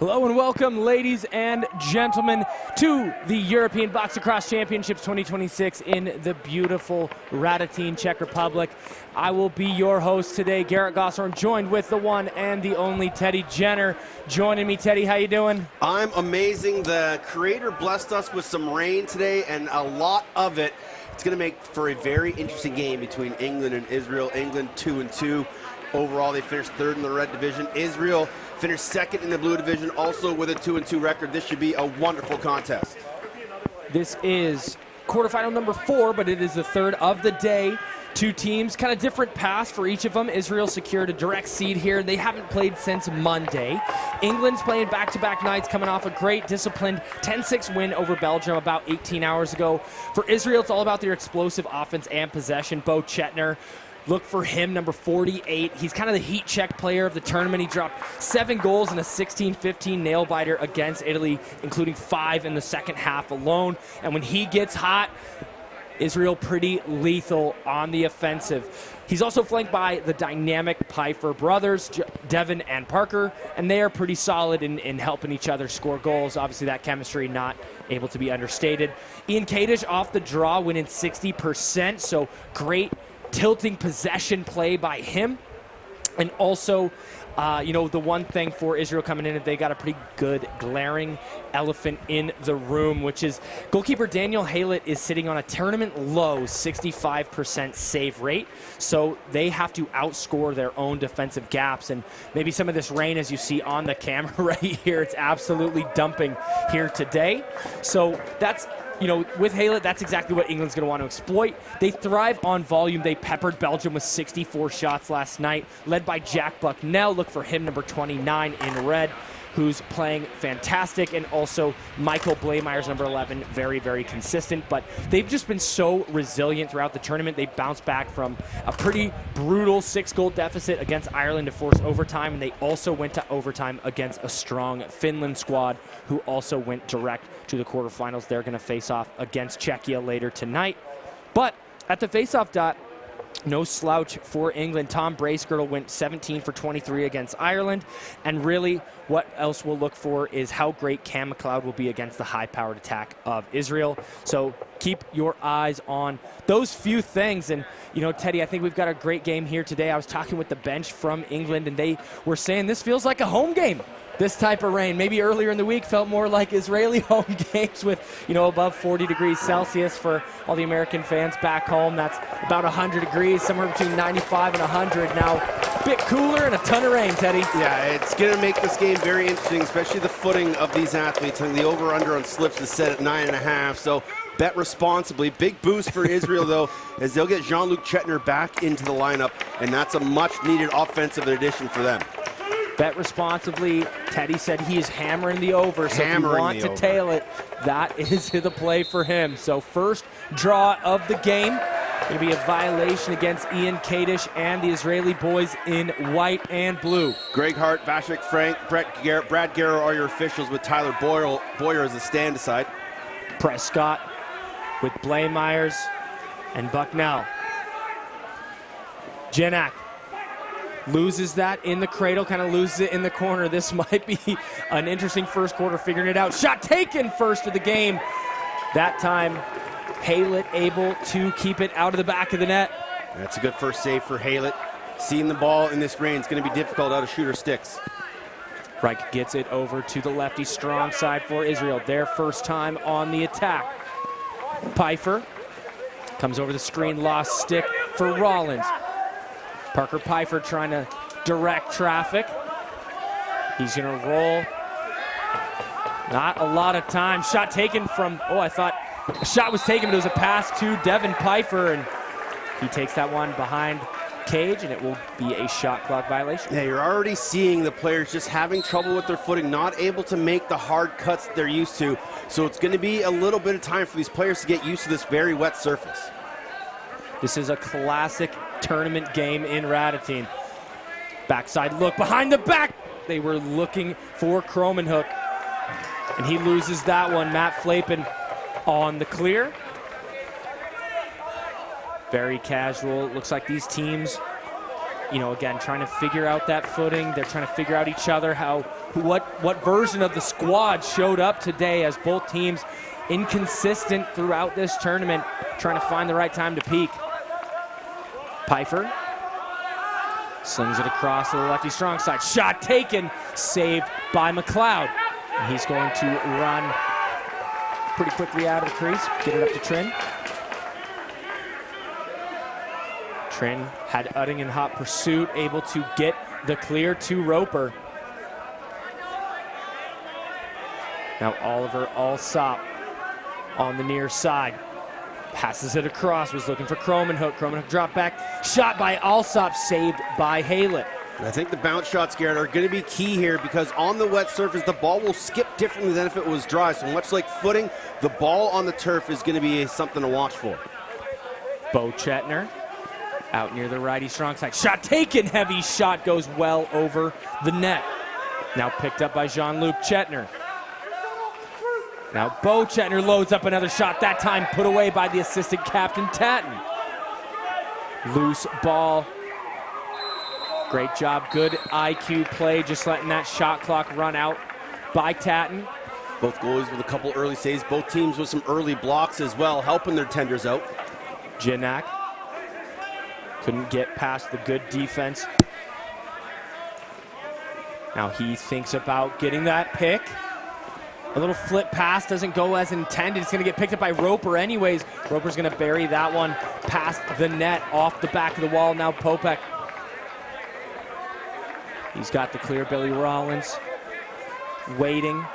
Hello and welcome, ladies and gentlemen, to the European Box Lacrosse Championships 2026 in the beautiful Radotín, Czech Republic. I will be your host today, Garrett Gosshorn, joined with the one and the only Teddy Jenner. Joining me, Teddy, how you doing? I'm amazing. The Creator blessed us with some rain today, and a lot of it. It's going to make for a very interesting game between England and Israel. England 2-2. Overall, they finished third in the red division. Israel finished second in the blue division, also with a 2-2 record. This should be a wonderful contest. This is quarterfinal number 4, but it is the third of the day. Two teams, kind of different paths for each of them. Israel secured a direct seed here. They haven't played since Monday. England's playing back-to-back nights, coming off a great, disciplined 10-6 win over Belgium about 18 hours ago. For Israel, it's all about their explosive offense and possession. Bo Chetner, look for him, number 48. He's kind of the heat check player of the tournament. He dropped 7 goals in a 16-15 nail-biter against Italy, including 5 in the second half alone. And when he gets hot, Israel pretty lethal on the offensive. He's also flanked by the dynamic Pfeiffer brothers, Devin and Parker, and they are pretty solid in helping each other score goals. Obviously, that chemistry not able to be understated. Ian Kadish off the draw, winning 60%, so great tilting possession play by him. And also, the one thing for Israel coming in, they got a pretty good glaring elephant in the room, which is goalkeeper Daniel Haylett is sitting on a tournament low 65% save rate. So they have to outscore their own defensive gaps. And maybe some of this rain, as you see on the camera right here, it's absolutely dumping here today. So that's, with Haylett, that's exactly what England's going to want to exploit. They thrive on volume. They peppered Belgium with 64 shots last night, led by Jack Bucknell. Look for him, number 29 in red, who's playing fantastic. And also Michael Blameyer's number 11, very, very consistent. But they've just been so resilient throughout the tournament. They bounced back from a pretty brutal 6-goal deficit against Ireland to force overtime. And they also went to overtime against a strong Finland squad, who also went direct to the quarterfinals. They're going to face off against Czechia later tonight. But at the face-off dot, no slouch for England. Tom Bracegirdle went 17 for 23 against Ireland. And really, what else we'll look for is how great Cam McLeod will be against the high-powered attack of Israel. So keep your eyes on those few things. And, Teddy, I think we've got a great game here today. I was talking with the bench from England, and they were saying this feels like a home game. This type of rain, maybe earlier in the week, felt more like Israeli home games with, above 40 degrees Celsius for all the American fans back home. That's about 100 degrees, somewhere between 95 and 100. Now, a bit cooler and a ton of rain, Teddy. Yeah, it's going to make this game very interesting, especially the footing of these athletes. And the over-under on slips is set at 9.5, so bet responsibly. Big boost for Israel, though, as they'll get Jean-Luc Chetner back into the lineup, and that's a much-needed offensive addition for them. Bet responsibly. Teddy said he is hammering the over, so if you want to tail it, that is the play for him. So first draw of the game, going to be a violation against Ian Kadish and the Israeli boys in white and blue. Greg Hart, Vashik Frank, Brad Garrow are your officials, with Tyler Boyer as a stand aside. Prescott with Blameyers and Bucknell. Janak loses that in the cradle, kind of loses it in the corner. This might be an interesting first quarter, figuring it out. Shot taken first of the game. That time, Haylett able to keep it out of the back of the net. That's a good first save for Haylett. Seeing the ball in this rain, it's going to be difficult out of shooter sticks. Reich gets it over to the lefty strong side for Israel. Their first time on the attack. Pfeiffer comes over the screen, lost stick for Rollins. Parker Pfeiffer trying to direct traffic. He's going to roll. Not a lot of time. Shot taken from, I thought a shot was taken, but it was a pass to Devin Pfeiffer, and he takes that one behind cage, and it will be a shot clock violation. Yeah, you're already seeing the players just having trouble with their footing, not able to make the hard cuts that they're used to. So it's going to be a little bit of time for these players to get used to this very wet surface. This is a classic tournament game in Radotín. Backside look behind the back. They were looking for Kromenhoek, and he loses that one. Matt Flapin on the clear. Very casual. Looks like these teams again, trying to figure out that footing. They're trying to figure out each other, what version of the squad showed up today, as both teams inconsistent throughout this tournament, trying to find the right time to peak. Pfeiffer slings it across to the lefty strong side. Shot taken, saved by McLeod. And he's going to run pretty quickly out of the crease, get it up to Trin. Trin had Utting in hot pursuit, able to get the clear to Roper. Now Oliver Alsop on the near side. Passes it across, was looking for Cromanhook. Cromanhook drop back, shot by Alsop, saved by Haylett. I think the bounce shots, Garrett, are going to be key here, because on the wet surface, the ball will skip differently than if it was dry. So much like footing, the ball on the turf is going to be something to watch for. Bo Chetner out near the righty strong side. Shot taken, heavy shot goes well over the net. Now picked up by Jean-Luc Chetner. Now Bo Chetner loads up another shot, that time put away by the assistant captain, Tatton. Loose ball. Great job, good IQ play, just letting that shot clock run out by Tatton. Both goalies with a couple early saves, both teams with some early blocks as well, helping their tenders out. Janak couldn't get past the good defense. Now he thinks about getting that pick. A little flip pass doesn't go as intended. It's going to get picked up by Roper anyways. Roper's going to bury that one past the net, off the back of the wall. Now Popek. He's got the clear. Billy Rollins waiting.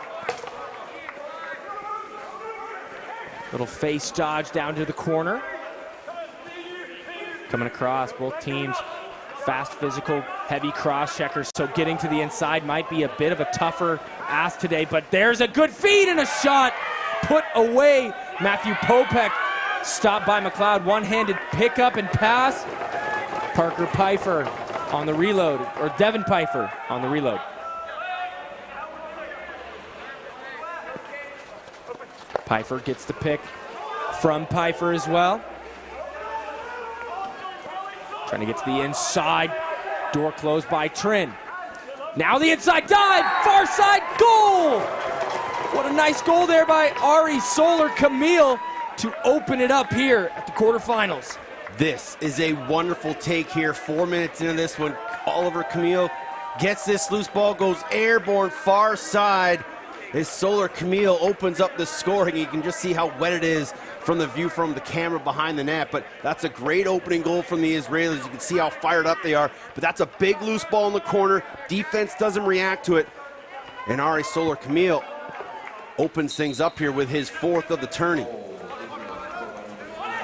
Little face dodge down to the corner. Coming across, both teams fast, physical, heavy cross checkers, so getting to the inside might be a bit of a tougher ask today, but there's a good feed and a shot put away. Matthew Popek stopped by McLeod, one-handed pickup and pass. Parker Pfeiffer on the reload, or Devin Pfeiffer on the reload. Pfeiffer gets the pick from Pfeiffer as well. Trying to get to the inside. Door closed by Trin. Now the inside dive, far side goal! What a nice goal there by Ari Solar Camille to open it up here at the quarterfinals. This is a wonderful take here. 4 minutes into this one, Oliver Camille gets this loose ball, goes airborne far side. As Solar Camille opens up the scoring, you can just see how wet it is from the view from the camera behind the net, but that's a great opening goal from the Israelis. You can see how fired up they are, but that's a big loose ball in the corner. Defense doesn't react to it, and Ari Solar Camille opens things up here with his fourth of the tourney.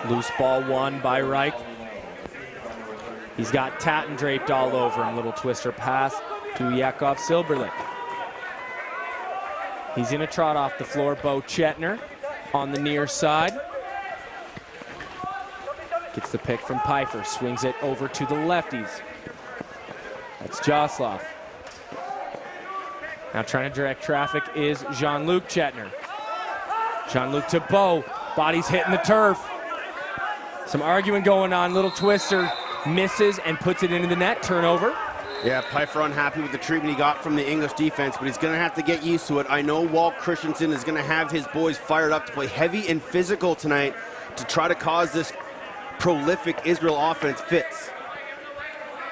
Loose ball won by Reich. He's got Tatton draped all over him. Little twister pass to Yakov Silberlich. He's going to trot off the floor. Bo Chetner on the near side. Gets the pick from Pfeiffer. Swings it over to the lefties. That's Joslov. Now trying to direct traffic is Jean-Luc Chetner. Jean-Luc to Bo. Body's hitting the turf. Some arguing going on. Little twister. Misses and puts it into the net. Turnover. Yeah, Pfeiffer unhappy with the treatment he got from the English defense, but he's going to have to get used to it. I know Walt Christensen is going to have his boys fired up to play heavy and physical tonight to try to cause this prolific Israel offense fits.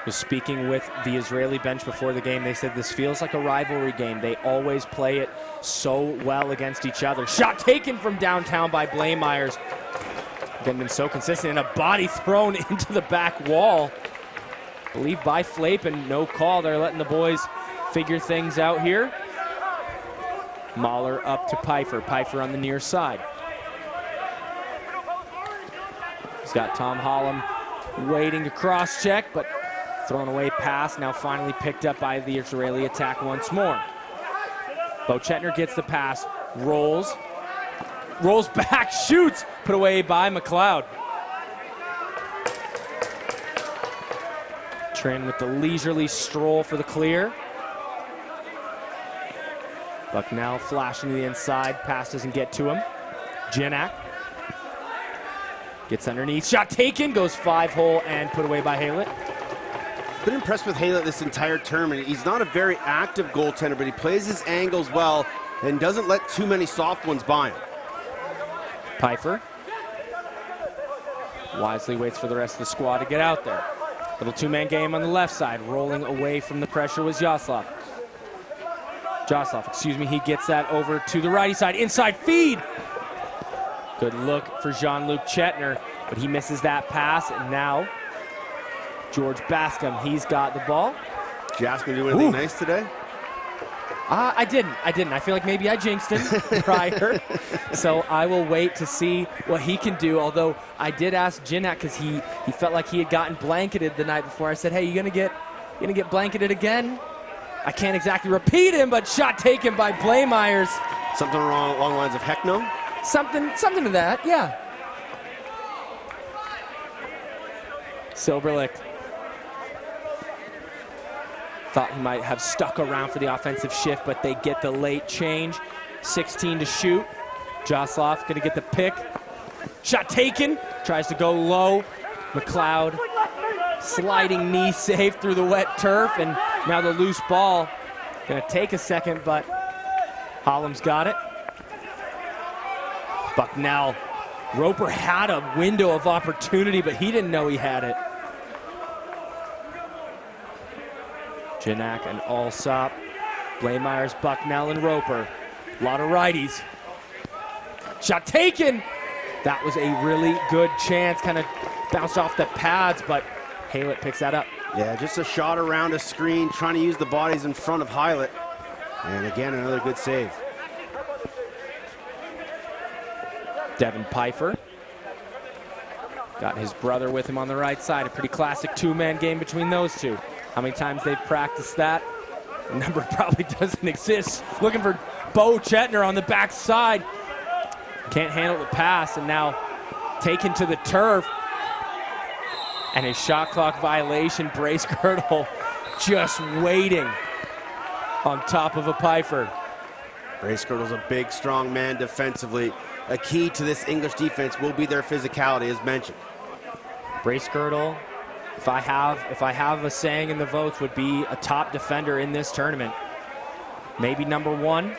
Was speaking with the Israeli bench before the game. They said this feels like a rivalry game. They always play it so well against each other. Shot taken from downtown by Blameyers. They've been so consistent, and a body thrown into the back wall. I believe by Flapen, no call. They're letting the boys figure things out here. Mahler up to Pfeiffer. Pfeiffer on the near side. He's got Tom Holland waiting to cross-check, but thrown away pass. Now finally picked up by the Israeli attack once more. Bo Chetner gets the pass, rolls back, shoots, put away by McLeod. Trin with the leisurely stroll for the clear. Bucknell flashing to the inside. Pass doesn't get to him. Janak gets underneath. Shot taken. Goes 5-hole and put away by Haylett. been impressed with Haylett this entire tournament. He's not a very active goaltender, but he plays his angles well and doesn't let too many soft ones by him. Pfeiffer wisely waits for the rest of the squad to get out there. Little two-man game on the left side. Rolling away from the pressure was Joslov. He gets that over to the righty side. Inside feed. Good look for Jean-Luc Chetner, but he misses that pass, and now George Bascom, he's got the ball. Jaskin do anything nice today? I didn't. I feel like maybe I jinxed him prior. So I will wait to see what he can do. Although I did ask Jinak because he felt like he had gotten blanketed the night before. I said, hey, you gonna get blanketed again? I can't exactly repeat him, but shot taken by Blaemeyers. Something wrong along the lines of heck no? Something to that, yeah. Silberlicht thought he might have stuck around for the offensive shift, but they get the late change. 16 to shoot. Joslov gonna get the pick. Shot taken, tries to go low. McLeod, sliding knee save through the wet turf, and now the loose ball. Gonna take a second, but Hollam's got it. Bucknell. Roper had a window of opportunity, but he didn't know he had it. Jinak and Alsop, Blaemeyers, Bucknell, and Roper. A lot of righties. Shot taken. That was a really good chance. Kind of bounced off the pads, but Haylett picks that up. Yeah, just a shot around a screen, trying to use the bodies in front of Haylett. And again, another good save. Devin Pfeiffer. Got his brother with him on the right side. A pretty classic two-man game between those two. How many times they've practiced that? The number probably doesn't exist. Looking for Bo Chetner on the back side. Can't handle the pass, and now taken to the turf. And a shot clock violation. Brace Girdle just waiting on top of a Pfeiffer. Brace Girdle's a big, strong man defensively. A key to this English defense will be their physicality, as mentioned. Brace Girdle, if I have a saying in the votes, would be a top defender in this tournament. Maybe number one.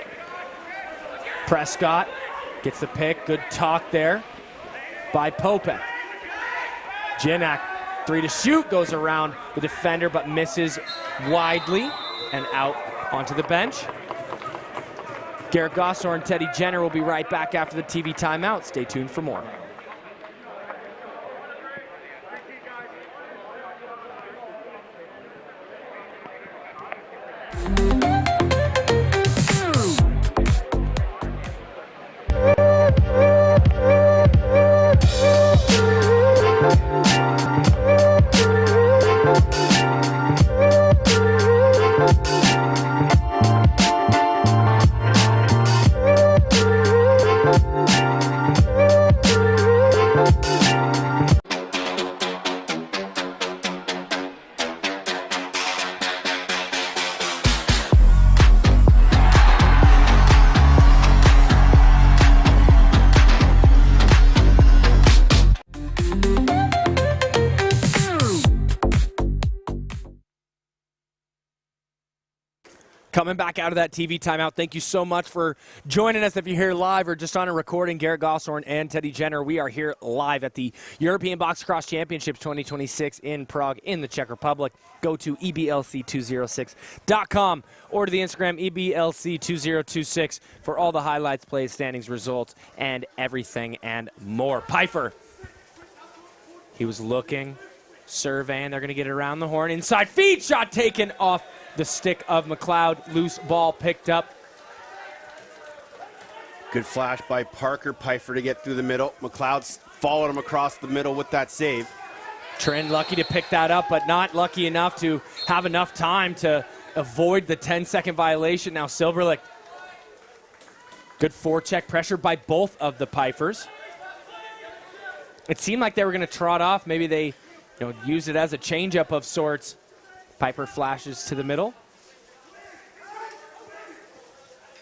Prescott gets the pick. Good talk there by Popek. Jinak, 3 to shoot, goes around the defender but misses widely and out onto the bench. Garrett Gossor and Teddy Jenner will be right back after the TV timeout. Stay tuned for more. Coming back out of that TV timeout, thank you so much for joining us. If you're here live or just on a recording, Garrett Goshorn and Teddy Jenner, we are here live at the European Box Cross Championships 2026 in Prague in the Czech Republic. Go to EBLC206.com or to the Instagram EBLC2026 for all the highlights, plays, standings, results, and everything and more. Pfeiffer, he was looking, surveying. They're going to get it around the horn. Inside feed shot taken off the stick of McLeod. Loose ball picked up. Good flash by Parker. Pfeiffer to get through the middle. McLeod followed him across the middle with that save. Trent lucky to pick that up, but not lucky enough to have enough time to avoid the 10-second violation. Now Silberlicht. Good forecheck pressure by both of the Pfeiffers. It seemed like they were going to trot off. Maybe they use it as a changeup of sorts. Piper flashes to the middle.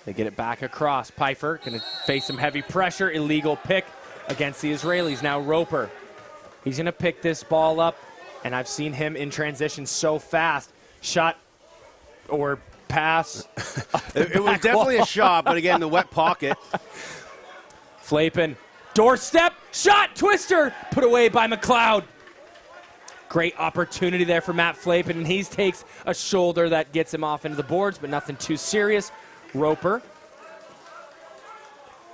They get it back across. Pfeiffer going to face some heavy pressure. Illegal pick against the Israelis. Now Roper. He's going to pick this ball up and I've seen him in transition so fast. Shot or pass. It was definitely a shot, but again, the wet pocket. Flapin, doorstep, shot, twister, put away by McLeod. Great opportunity there for Matt Flapin, and he takes a shoulder that gets him off into the boards, but nothing too serious. Roper.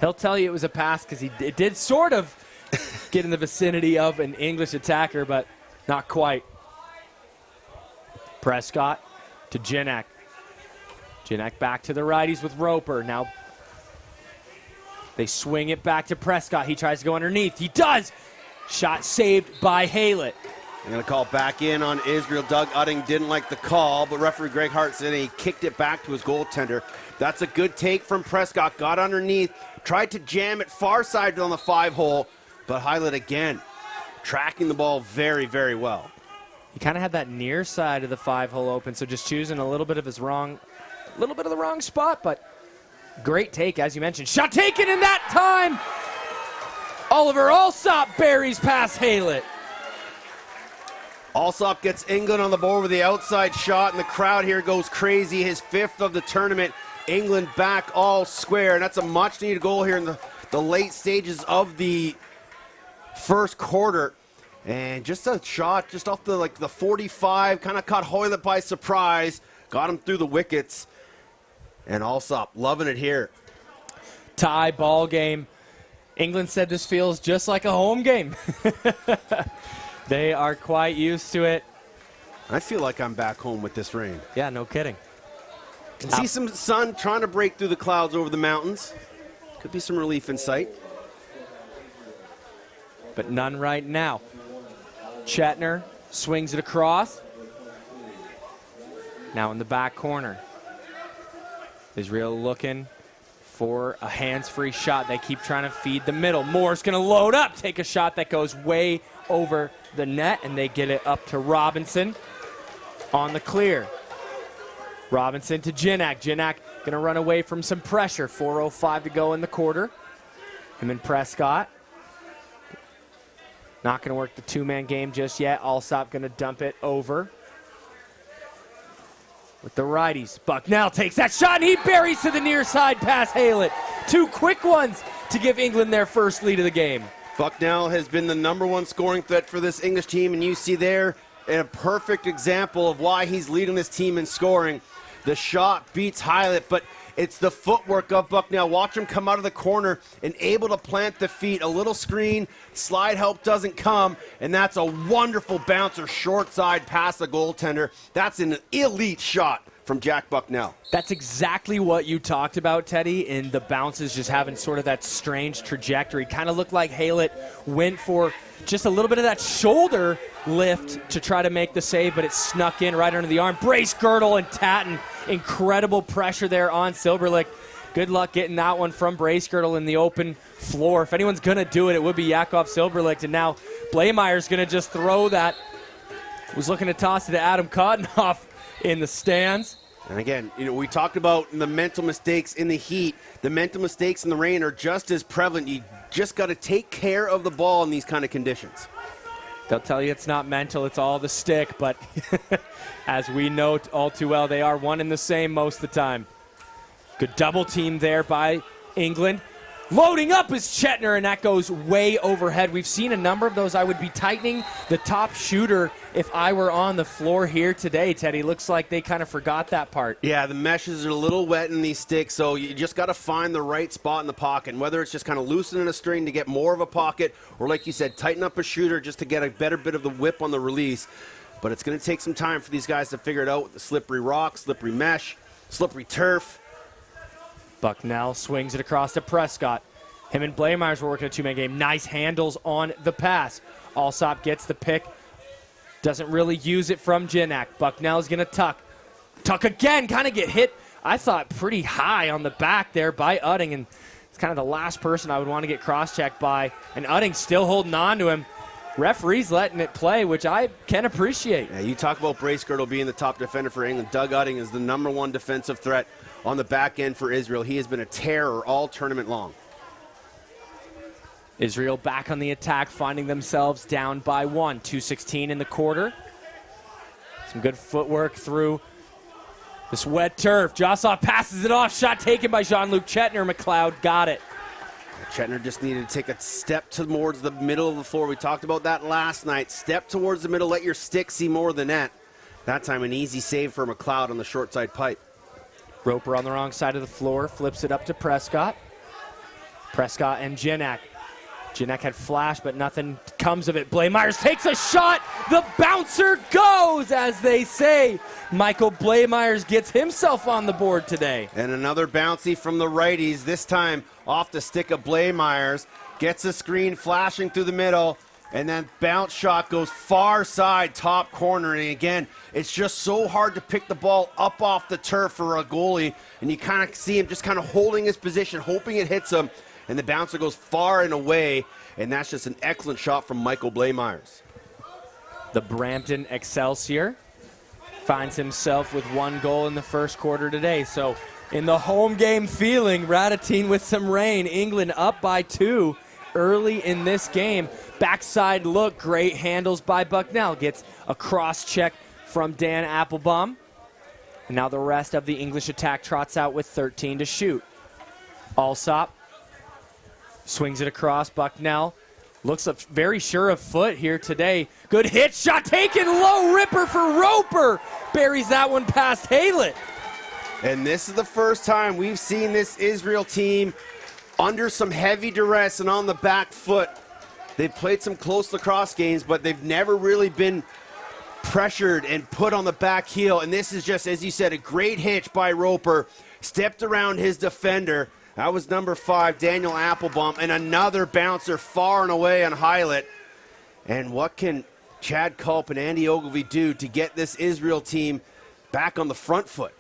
He'll tell you it was a pass because it did sort of get in the vicinity of an English attacker, but not quite. Prescott to Ginak. Ginak back to the righties with Roper. Now they swing it back to Prescott. He tries to go underneath. He does. Shot saved by Haylett. They're going to call back in on Israel. Doug Utting didn't like the call, but referee Greg Hart said he kicked it back to his goaltender. That's a good take from Prescott. Got underneath, tried to jam it far side on the 5-hole, but Haylett again tracking the ball very, very well. He kind of had that near side of the 5-hole open, so just choosing a little bit of the wrong spot, but great take, as you mentioned. Shot taken in that time. Oliver Alsop buries past Haylett. Alsop gets England on the board with the outside shot, and the crowd here goes crazy. His 5th of the tournament. England back all square, and that's a much-needed goal here in the late stages of the first quarter. And just a shot just off the 45, kind of caught Haylett by surprise, got him through the wickets, and Alsop loving it here. Tie ball game. England said this feels just like a home game. They are quite used to it. I feel like I'm back home with this rain. Yeah, no kidding. Can see some sun trying to break through the clouds over the mountains. Could be some relief in sight. But none right now. Chetner swings it across. Now in the back corner. Israel looking for a hands-free shot. They keep trying to feed the middle. Moore's going to load up, take a shot that goes way over the net, and they get it up to Robinson on the clear. Robinson to Ginak. Ginak going to run away from some pressure. 4:05 to go in the quarter. Him and Prescott. Not going to work the two-man game just yet. Alsop going to dump it over with the righties. Bucknell takes that shot, and he buries to the near side past Haylett. 2 quick ones to give England their first lead of the game. Bucknell has been the #1 scoring threat for this English team, and you see there a perfect example of why he's leading this team in scoring. The shot beats Haylett, but it's the footwork of Bucknell. Watch him come out of the corner and able to plant the feet. A little screen, slide help doesn't come, and that's a wonderful bouncer short side past the goaltender. That's an elite shot from Jack Bucknell. That's exactly what you talked about, Teddy, and the bounces just having sort of that strange trajectory. Kind of looked like Haylett went for just a little bit of that shoulder lift to try to make the save, but it snuck in right under the arm. Brace Girdle and Tatton. Incredible pressure there on Silberlich. Good luck getting that one from Brace Girdle in the open floor. If anyone's going to do it, it would be Yakov Silberlich. And now Blameyer's going to just throw that. Was looking to toss it to Adam Cottonoff in the stands. And again, we talked about the mental mistakes in the heat. The mental mistakes in the rain are just as prevalent. You just got to take care of the ball in these kind of conditions. They'll tell you it's not mental, it's all the stick, but as we know all too well, they are one and the same most of the time. Good double team there by England. Loading up is Chetner, and that goes way overhead. We've seen a number of those. I would be tightening the top shooter if I were on the floor here today, Teddy. Looks like they kind of forgot that part. Yeah, the meshes are a little wet in these sticks, so you just got to find the right spot in the pocket. And whether it's just kind of loosening a string to get more of a pocket, or like you said, tighten up a shooter just to get a better bit of the whip on the release. But it's going to take some time for these guys to figure it out with the slippery rock, slippery mesh, slippery turf. Bucknell swings it across to Prescott. Him and Blameyers were working a two-man game. Nice handles on the pass. Alsop gets the pick. Doesn't really use it from Ginak. Bucknell's going to tuck. Tuck again. Kind of get hit, I thought, pretty high on the back there by Utting. And it's kind of the last person I would want to get cross-checked by. And Utting still holding on to him. Referee's letting it play, which I can appreciate. Yeah, you talk about Brace Girdle being the top defender for England. Doug Utting is the #1 defensive threat on the back end for Israel. He has been a terror all tournament long. Israel back on the attack, finding themselves down by 1. 2:16 in the quarter. Some good footwork through this wet turf. Jossoff passes it off. Shot taken by Jean-Luc Chetner. McLeod got it. Chetner just needed to take a step towards the middle of the floor. We talked about that last night. Step towards the middle. Let your stick see more of the net. That time an easy save for McLeod on the short side pipe. Roper on the wrong side of the floor. Flips it up to Prescott. Prescott and Janek. Janek had flash, but nothing comes of it. Blaemeyers takes a shot. The bouncer goes, as they say. Michael Blaemeyers gets himself on the board today. And another bouncy from the righties, this time off the stick of Blaemeyers. Gets a screen flashing through the middle, and then bounce shot goes far side, top corner. And again, it's just so hard to pick the ball up off the turf for a goalie. And you kind of see him just kind of holding his position, hoping it hits him. And the bouncer goes far and away, and that's just an excellent shot from Michael Blaemeyers. The Brampton Excelsior finds himself with 1 goal in the first quarter today. So in the home game feeling, Radotín with some rain. England up by 2 early in this game. Backside look, great handles by Bucknell. Gets a cross check from Dan Applebaum. And now the rest of the English attack trots out with 13 to shoot. Alsop swings it across. Bucknell looks very sure of foot here today. Good hit, shot taken, low ripper for Roper. Buries that one past Haylett. And this is the first time we've seen this Israel team under some heavy duress and on the back foot. They've played some close lacrosse games, but they've never really been pressured and put on the back heel. And this is just, as you said, a great hitch by Roper. Stepped around his defender. That was number 5, Daniel Applebaum, and another bouncer far and away on Haylett. And what can Chad Culp and Andy Ogilvie do to get this Israel team back on the front foot?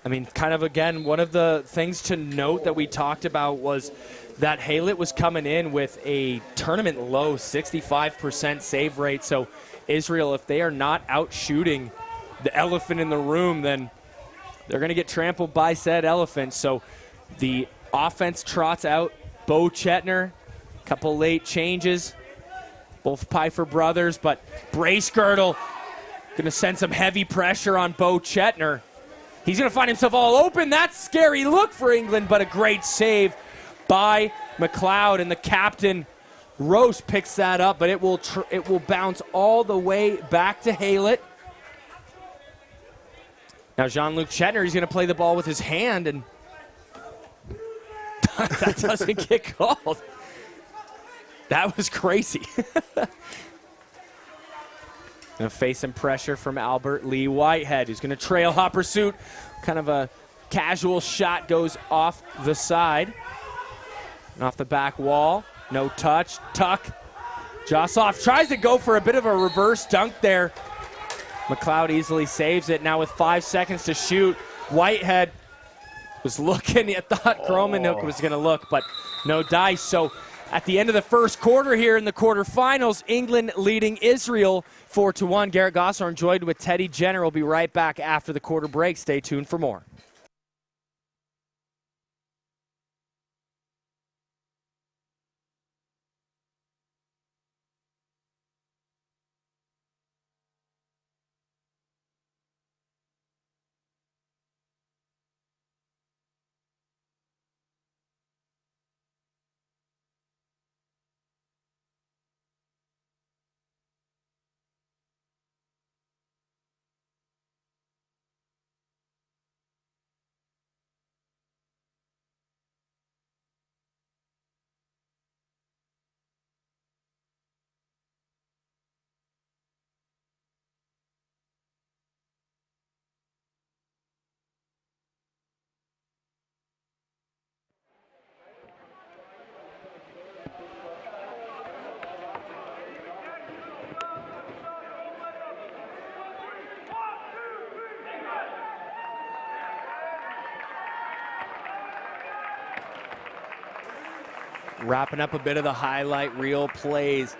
I mean, kind of, again, one of the things to note that we talked about was that Haylett was coming in with a tournament low 65% save rate. So Israel, if they are not out shooting the elephant in the room, then they're going to get trampled by said elephant. So the offense trots out. Bo Chetner, couple late changes. Both Pfeiffer brothers, but Bracegirdle going to send some heavy pressure on Bo Chetner. He's going to find himself all open. That's a scary look for England, but a great save by McLeod. And the captain, Roche, picks that up, but it will bounce all the way back to Haylett. Now Jean-Luc Chetner, he's going to play the ball with his hand, and that doesn't get called. That was crazy. Going to face some pressure from Albert Lee Whitehead, who's going to trail hot pursuit. Kind of a casual shot goes off the side. And off the back wall. No touch. Tuck. Jossoff tries to go for a bit of a reverse dunk there. McLeod easily saves it. Now with 5 seconds to shoot, Whitehead was looking. He thought Gromanuk was going to look, but no dice. So at the end of the first quarter here in the quarterfinals, England leading Israel 4-1. Garrett Gosshorn joined with Teddy Jenner. We'll be right back after the quarter break. Stay tuned for more. Wrapping up a bit of the highlight reel plays.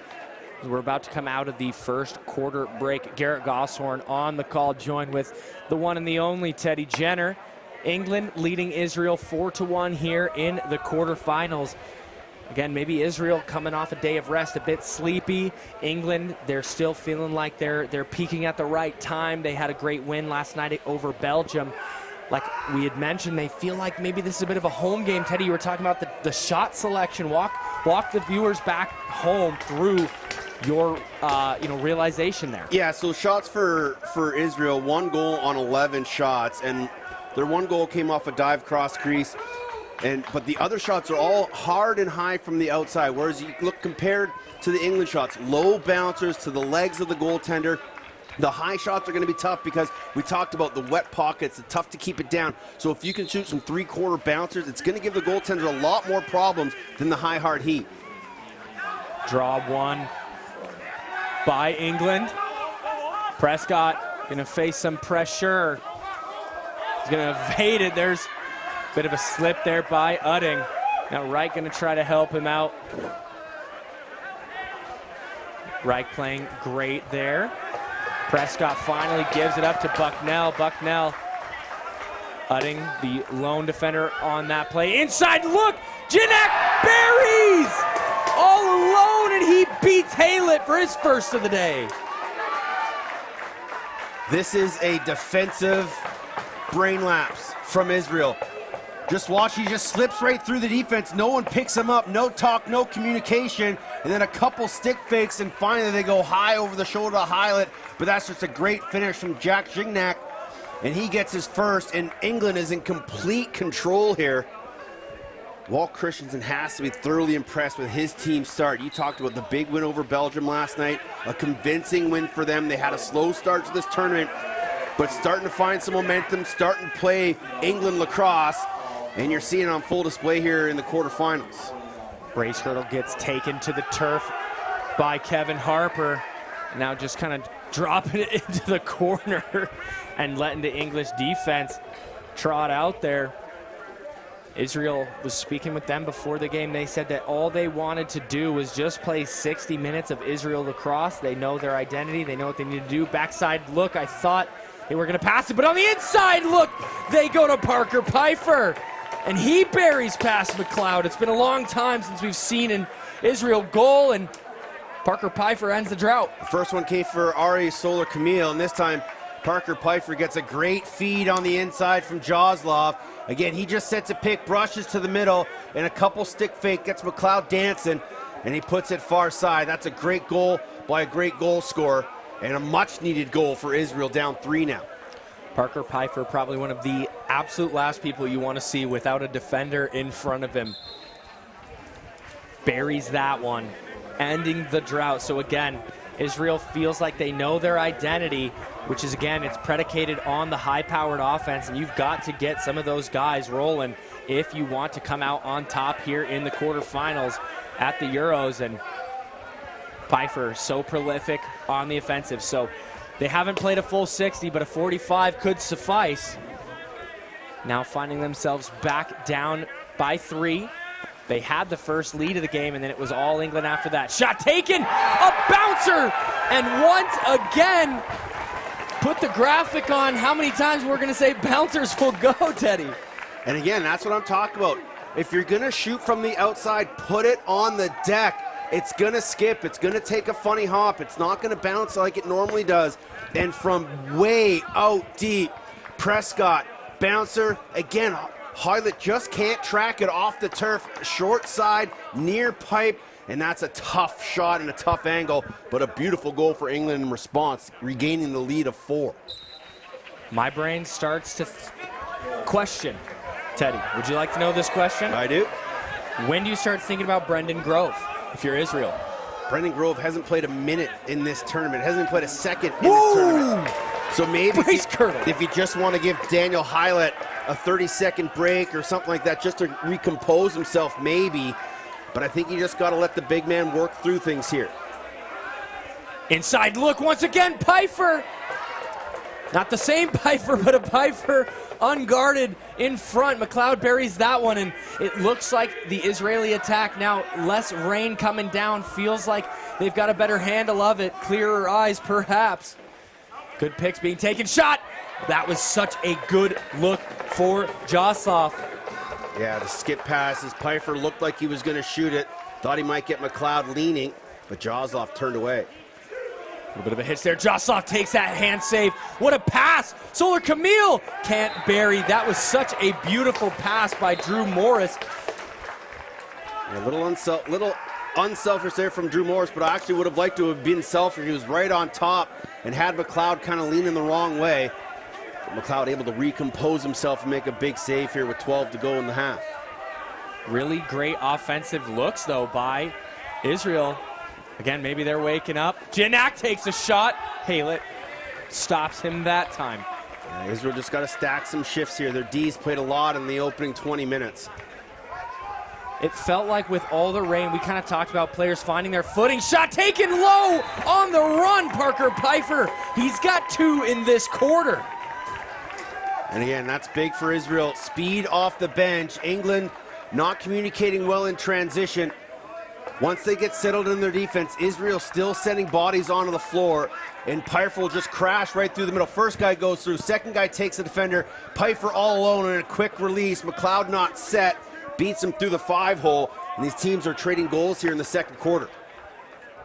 We're about to come out of the first quarter break. Garrett Gosshorn on the call, joined with the one and the only Teddy Jenner. England leading Israel 4-1 here in the quarterfinals. Again, maybe Israel coming off a day of rest, a bit sleepy. England, they're still feeling like they're peaking at the right time. They had a great win last night over Belgium. Like we had mentioned, they feel like maybe this is a bit of a home game. Teddy, you were talking about the shot selection. Walk the viewers back home through your realization there. Yeah, so shots for Israel, 1 goal on 11 shots, and their 1 goal came off a dive cross crease. But the other shots are all hard and high from the outside, whereas you look compared to the England shots, low bouncers to the legs of the goaltender. The high shots are going to be tough because we talked about the wet pockets, it's tough to keep it down. So if you can shoot some 3/4 bouncers, it's going to give the goaltender a lot more problems than the high hard heat. Draw 1 by England. Prescott going to face some pressure. He's going to evade it. There's a bit of a slip there by Udding. Now Wright going to try to help him out. Wright playing great there. Prescott finally gives it up to Bucknell. Bucknell, Udding, the lone defender on that play. Inside look, Janek buries all alone, and he beats Haylett for his first of the day. This is a defensive brain lapse from Israel. Just watch, he just slips right through the defense. No one picks him up, no talk, no communication. And then a couple stick fakes, and finally they go high over the shoulder to Haylett. But that's just a great finish from Jack Gignac. And he gets his first, and England is in complete control here. Walt Christensen has to be thoroughly impressed with his team start. You talked about the big win over Belgium last night, a convincing win for them. They had a slow start to this tournament, but starting to find some momentum, starting to play England lacrosse. And you're seeing it on full display here in the quarterfinals. Bracegirdle gets taken to the turf by Kevin Harper. Now just kind of dropping it into the corner and letting the English defense trot out there. Israel was speaking with them before the game. They said that all they wanted to do was just play 60 minutes of Israel lacrosse. They know their identity. They know what they need to do. Backside look, I thought they were going to pass it, but on the inside look, they go to Parker Pfeiffer. And he buries past McLeod. It's been a long time since we've seen an Israel goal, and Parker Pfeiffer ends the drought. The first one came for Ari Solar Camille, and this time Parker Pfeiffer gets a great feed on the inside from Joslov. Again, he just sets a pick, brushes to the middle, and a couple stick fake, gets McLeod dancing, and he puts it far side. That's a great goal by a great goal scorer, and a much-needed goal for Israel, down 3 now. Parker Pfeiffer, probably one of the absolute last people you want to see without a defender in front of him. Buries that one, ending the drought. So again, Israel feels like they know their identity, which is, again, it's predicated on the high-powered offense, and you've got to get some of those guys rolling if you want to come out on top here in the quarterfinals at the Euros. And Pfeiffer, so prolific on the offensive. So they haven't played a full 60, but a 45 could suffice. Now finding themselves back down by 3. They had the first lead of the game, and then it was all England after that. Shot taken, a bouncer, and once again, put the graphic on how many times we're going to say bouncers will go, Teddy. And again, that's what I'm talking about. If you're going to shoot from the outside, put it on the deck. It's going to skip. It's going to take a funny hop. It's not going to bounce like it normally does. And from way out deep, Prescott, bouncer, again, Haylett just can't track it off the turf. Short side, near pipe, and that's a tough shot and a tough angle, but a beautiful goal for England in response, regaining the lead of 4. My brain starts to question. Teddy, would you like to know this question? I do. When do you start thinking about Brendan Grove if you're Israel? Brendan Grove hasn't played a minute in this tournament, hasn't played a second in this tournament. So maybe if you just want to give Daniel Haylett a 30-second break or something like that just to recompose himself, maybe. But I think you just got to let the big man work through things here. Inside look once again, Pfeiffer. Not the same Pfeiffer, but a Pfeiffer unguarded in front. McLeod buries that one, and it looks like the Israeli attack now, less rain coming down, feels like they've got a better handle of it, clearer eyes perhaps. Good picks being taken, shot! That was such a good look for Joslov. Yeah, the skip passes. Pfeiffer looked like he was going to shoot it. Thought he might get McLeod leaning, but Josloff turned away. A little bit of a hitch there. Josloff takes that hand save. What a pass. Solar Camille can't bury. That was such a beautiful pass by Drew Morris. A little unselfish there from Drew Morris, but I actually would have liked to have been selfish. He was right on top and had McLeod kind of leaning the wrong way. McLeod able to recompose himself and make a big save here with 12 to go in the half. Really great offensive looks, though, by Israel. Again, maybe they're waking up. Janak takes a shot. Haylett stops him that time. Yeah, Israel just got to stack some shifts here. Their D's played a lot in the opening 20 minutes. It felt like with all the rain, we kind of talked about players finding their footing. Shot taken low on the run, Parker Pfeiffer. He's got 2 in this quarter. And again, that's big for Israel. Speed off the bench. England not communicating well in transition. Once they get settled in their defense, Israel still sending bodies onto the floor, and Pfeiffer will just crash right through the middle. First guy goes through, second guy takes the defender. Pfeiffer all alone in a quick release. McLeod not set, beats him through the 5-hole, and these teams are trading goals here in the second quarter.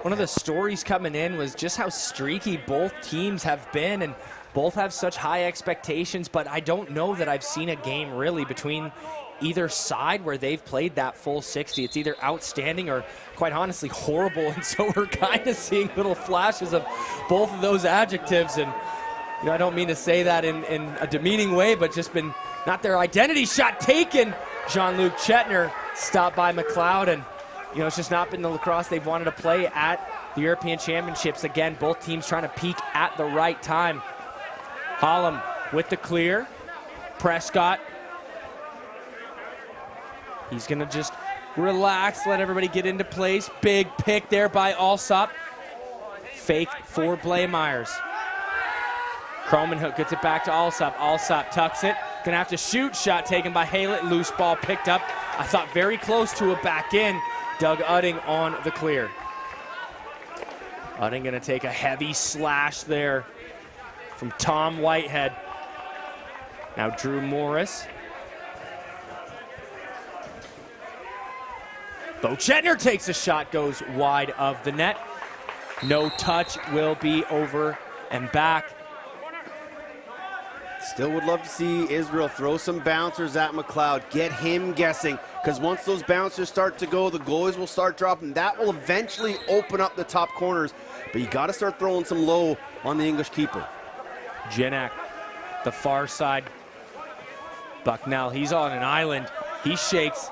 One of the stories coming in was just how streaky both teams have been, and both have such high expectations, but I don't know that I've seen a game really between either side where they've played that full 60. It's either outstanding or, quite honestly, horrible, and so we're kind of seeing little flashes of both of those adjectives, and you know, I don't mean to say that in a demeaning way, but just been not their identity. Shot taken. Jean-Luc Chetner stopped by McLeod, and you know, it's just not been the lacrosse they've wanted to play at the European Championships. Again, both teams trying to peak at the right time. Hallam with the clear. Prescott. He's going to just relax, let everybody get into place. Big pick there by Alsop. Fake for Blaemeyers. Kromenhoek gets it back to Alsop. Alsop tucks it. Gonna have to shoot. Shot taken by Haylett. Loose ball picked up. I thought very close to a back in. Doug Udding on the clear. Udding gonna take a heavy slash there from Tom Whitehead. Now Drew Morris. Bo Chetner takes a shot, goes wide of the net. No touch, will be over and back. Still would love to see Israel throw some bouncers at McLeod, get him guessing, because once those bouncers start to go, the goalies will start dropping. That will eventually open up the top corners, but you got to start throwing some low on the English keeper. Janak, the far side. Bucknell, he's on an island. He shakes.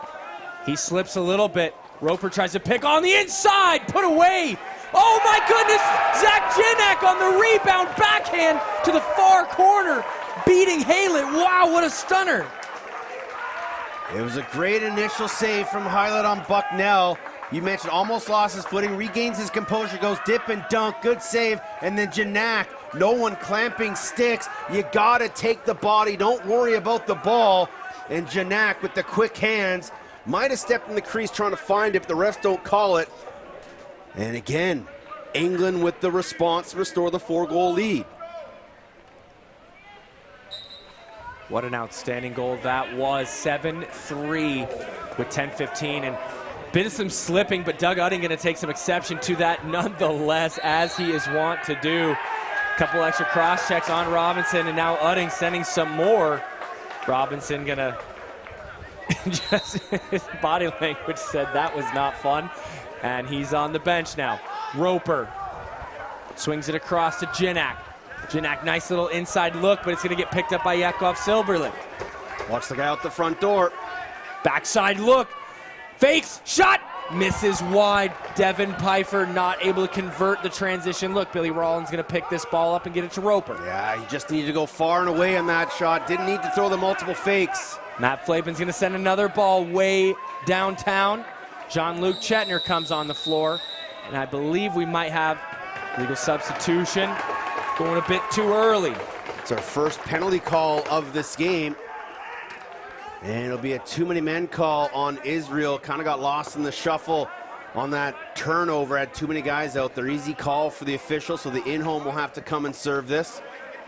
He slips a little bit. Roper tries to pick on the inside. Put away. Oh my goodness. Zach Janak on the rebound. Backhand to the far corner. Beating Haylett. Wow, what a stunner. It was a great initial save from Haylett on Bucknell. You mentioned almost lost his footing, regains his composure, goes dip and dunk, good save, and then Janak, no one clamping sticks. You gotta take the body, don't worry about the ball. And Janak with the quick hands, might have stepped in the crease trying to find it, but the refs don't call it. And again, England with the response to restore the 4-goal lead. What an outstanding goal that was. 7-3 with 10:15, and bit of some slipping, but Doug Udding going to take some exception to that nonetheless, as he is wont to do. A couple extra cross checks on Robinson, and now Udding sending some more. Robinson going to just his body language said that was not fun, and he's on the bench now. Roper swings it across to Janak. Janak, nice little inside look, but it's going to get picked up by Yakov Silberlind. Watch the guy out the front door. Backside look, fakes, shot, misses wide. Devin Pfeiffer not able to convert the transition look. Billy Rollins going to pick this ball up and get it to Roper. Yeah, he just needed to go far and away on that shot. Didn't need to throw the multiple fakes. Matt Flapen's going to send another ball way downtown. Jean-Luc Chetner comes on the floor, and I believe we might have legal substitution. Going a bit too early. It's our first penalty call of this game. And it'll be a too-many-men call on Israel. Kind of got lost in the shuffle on that turnover. Had too many guys out there. Easy call for the official, so the in-home will have to come and serve this.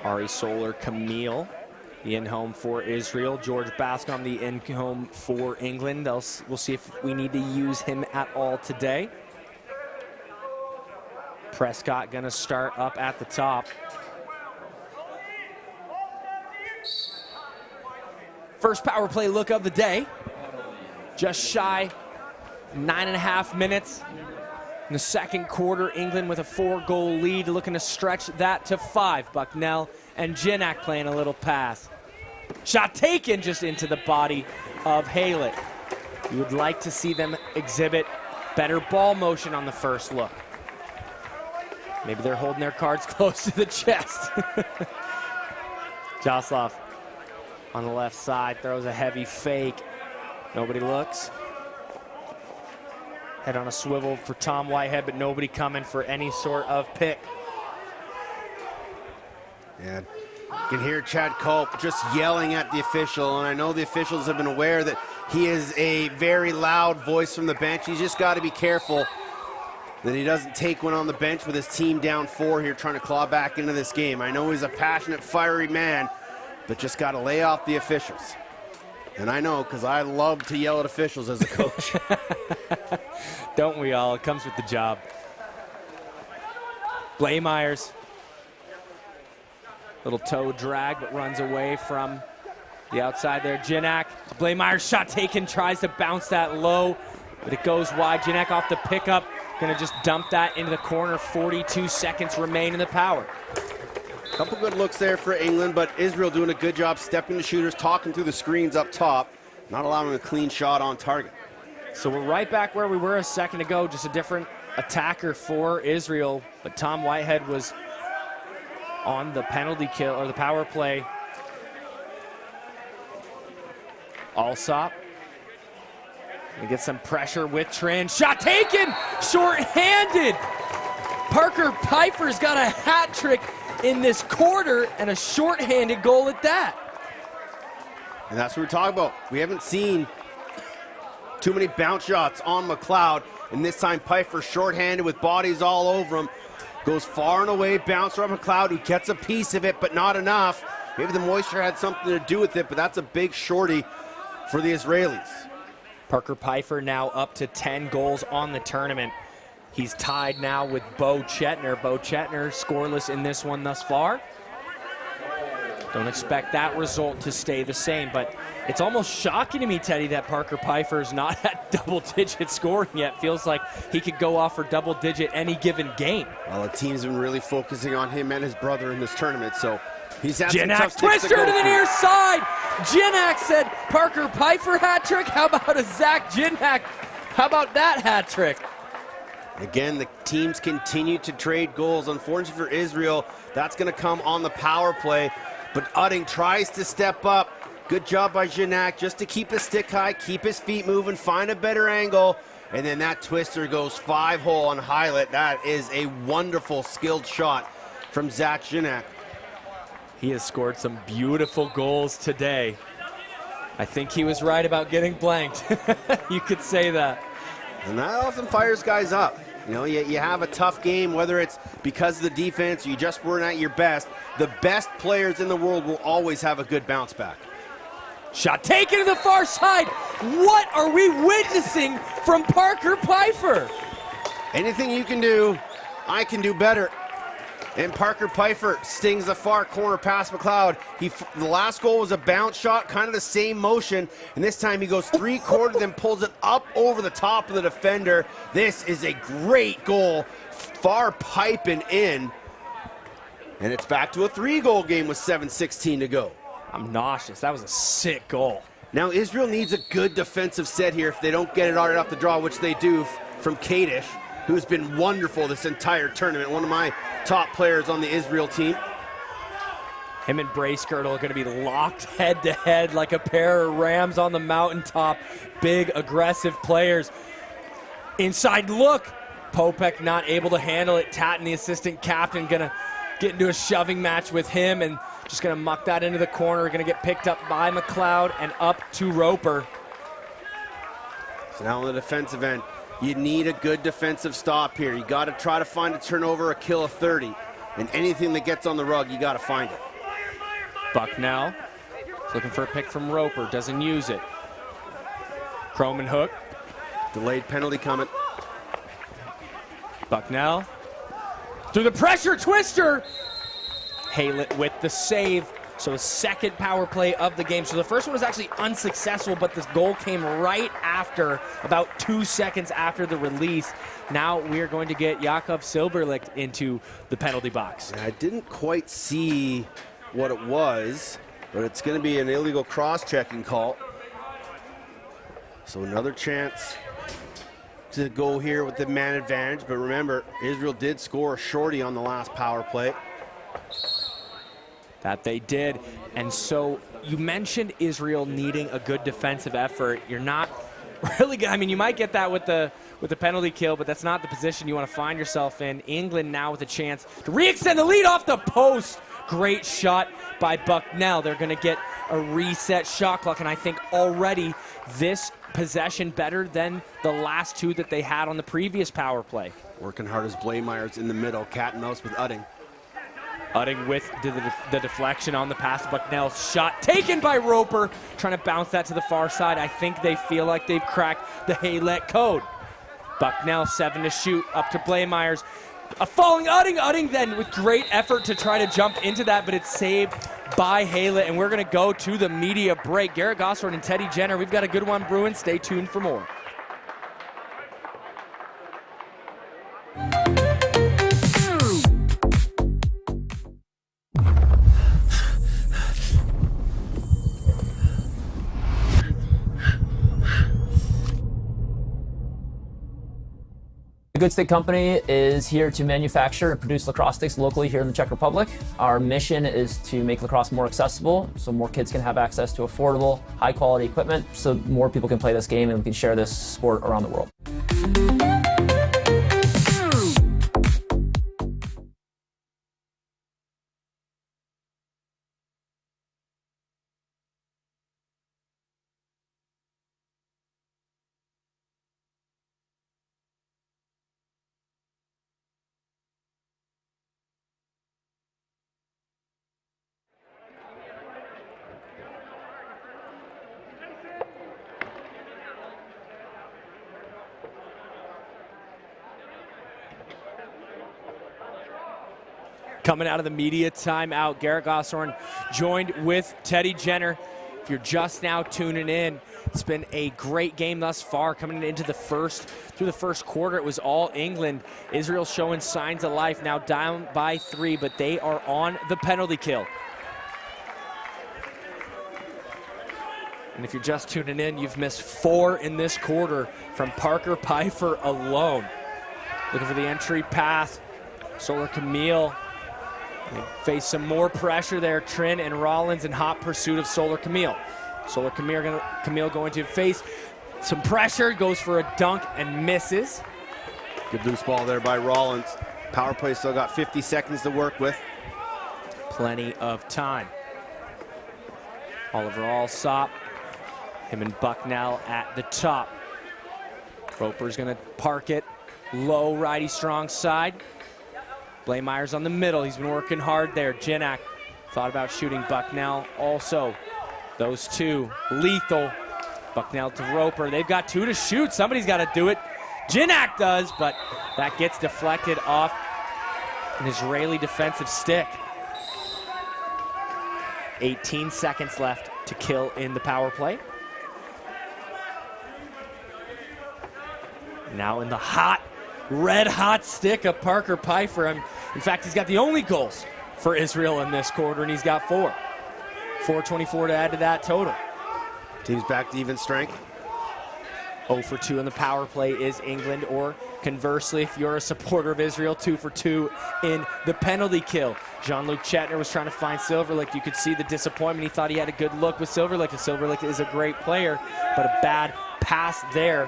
Ari Solar Camille the in-home for Israel. George Bascom, the in-home for England. We'll see if we need to use him at all today. Prescott gonna start up at the top. First power play look of the day. Just shy 9.5 minutes in the second quarter. England with a 4-goal lead, looking to stretch that to 5. Bucknell and Jinak playing a little pass. Shot taken just into the body of Haylett. You would like to see them exhibit better ball motion on the first look. Maybe they're holding their cards close to the chest. Joslov on the left side throws a heavy fake. Nobody looks. Head on a swivel for Tom Whitehead, but nobody coming for any sort of pick. Yeah, you can hear Chad Culp just yelling at the official, and I know the officials have been aware that he is a very loud voice from the bench. He's just got to be careful that he doesn't take one on the bench with his team down 4 here trying to claw back into this game. I know he's a passionate, fiery man, but just got to lay off the officials. And I know, because I love to yell at officials as a coach. Don't we all? It comes with the job. Blaemeyers. Little toe drag, but runs away from the outside there. Jinak. Blaemeyers shot taken, tries to bounce that low, but it goes wide. Jinak off the pickup. Gonna just dump that into the corner. 42 seconds remain in the power. Couple good looks there for England, but Israel doing a good job stepping to shooters, talking through the screens up top, not allowing a clean shot on target. So we're right back where we were a second ago, just a different attacker for Israel, but Tom Whitehead was on the penalty kill, or the power play. Alsop. Gonna get some pressure with Trin. Shot taken! Short-handed! Parker Pfeiffer's got a hat trick in this quarter, and a short-handed goal at that. And that's what we're talking about. We haven't seen too many bounce shots on McLeod, and this time Pfeiffer short-handed with bodies all over him. Goes far and away, bouncer on McLeod, who gets a piece of it, but not enough. Maybe the moisture had something to do with it, but that's a big shorty for the Israelis. Parker Pfeiffer now up to 10 goals on the tournament. He's tied now with Bo Chetner. Bo Chetner scoreless in this one thus far. Don't expect that result to stay the same, but it's almost shocking to me, Teddy, that Parker Pfeiffer's not at double-digit scoring yet. Feels like he could go off for double-digit any given game. Well, the team's been really focusing on him and his brother in this tournament, so he's had some tough Jinak sticks twister to the through. near side. Jinak said Parker Pfeiffer hat trick. How about a Zach Jinak? How about that hat trick? Again, the teams continue to trade goals. Unfortunately for Israel, that's going to come on the power play. But Utting tries to step up. Good job by Jinak just to keep his stick high, keep his feet moving, find a better angle. And then that twister goes 5-hole on Haylett. That is a wonderful, skilled shot from Zach Jinak. He has scored some beautiful goals today. I think he was right about getting blanked. You could say that. And that often fires guys up. You know, you have a tough game, whether it's because of the defense or you just weren't at your best. The best players in the world will always have a good bounce back. Shot taken to the far side. What are we witnessing from Parker Pfeiffer? Anything you can do, I can do better. And Parker Pfeiffer stings the far corner past McLeod. The last goal was a bounce shot, kind of the same motion. And this time he goes 3/4, then pulls it up over the top of the defender. This is a great goal. Far piping in. And it's back to a 3-goal game with 7:16 to go. I'm nauseous. That was a sick goal. Now Israel needs a good defensive set here if they don't get it right off the draw, which they do from Kadish, who's been wonderful this entire tournament. One of my top players on the Israel team. Him and Bracegirdle are going to be locked head-to-head like a pair of rams on the mountaintop. Big, aggressive players. Inside look. Popek not able to handle it. Tatton, the assistant captain, going to get into a shoving match with him and just going to muck that into the corner. Going to get picked up by McLeod and up to Roper. So now on the defensive end, you need a good defensive stop here. You got to try to find a turnover, a kill of 30. And anything that gets on the rug, you got to find it. Bucknell Looking for a pick from Roper, doesn't use it. Croman hook. Delayed penalty coming. Bucknell. Through the pressure, twister! Haylett with the save. So a second power play of the game. So the first one was actually unsuccessful, but this goal came right after, about 2 seconds after the release. Now we are going to get Jakov Silberlicht into the penalty box. I didn't quite see what it was, but it's going to be an illegal cross-checking call. So another chance to go here with the man advantage. But remember, Israel did score a shorty on the last power play. That they did. And so you mentioned Israel needing a good defensive effort. You're not really good. I mean, you might get that with the penalty kill, but that's not the position you want to find yourself in. England now with a chance to re-extend the lead off the post. Great shot by Bucknell. They're going to get a reset shot clock, and I think already this possession better than the last two that they had on the previous power play. Working hard as Blaemeyer's in the middle. Cat and mouse with Udding. Udding with the deflection on the pass. Bucknell shot taken by Roper, trying to bounce that to the far side. I think they feel like they've cracked the Haylett code. Bucknell 7 to shoot, up to Blaemeyer's. A falling Udding then with great effort to try to jump into that, but it's saved by Haylett, and we're going to go to the media break. Garrett Gosford and Teddy Jenner, we've got a good one brewing. Stay tuned for more. The Good Stick Company is here to manufacture and produce lacrosse sticks locally here in the Czech Republic. Our mission is to make lacrosse more accessible so more kids can have access to affordable, high-quality equipment so more people can play this game and we can share this sport around the world. Coming out of the media timeout, Garrett Gosshorn joined with Teddy Jenner. If you're just now tuning in, it's been a great game thus far. Coming into through the first quarter, it was all England. Israel showing signs of life, now down by 3, but they are on the penalty kill. And if you're just tuning in, you've missed 4 in this quarter from Parker Pfeiffer alone. Looking for the entry pass. Solar Camille. They face some more pressure there. Trin and Rollins in hot pursuit of Solar Camille. Solar Camille going to face some pressure, goes for a dunk and misses. Good loose ball there by Rollins. Power play still got 50 seconds to work with. Plenty of time. Oliver Alsop, him and Bucknell at the top. Roper's gonna park it low, righty strong side. Blaemeyer's on the middle. He's been working hard there. Jinak thought about shooting. Bucknell also. Those two lethal. Bucknell to Roper. They've got 2 to shoot. Somebody's got to do it. Jinak does, but that gets deflected off an Israeli defensive stick. 18 seconds left to kill in the power play. Now in the hot, red hot stick of Parker Pfeiffer. In fact, he's got the only goals for Israel in this quarter, and he's got 4. 4:24 to add to that total. Team's back to even strength. 0 for 2 in the power play is England, or conversely, if you're a supporter of Israel, 2 for 2 in the penalty kill. Jean-Luc Chetner was trying to find Silverlicht. You could see the disappointment. He thought he had a good look with Silverlicht, and Silverlicht is a great player, but a bad pass there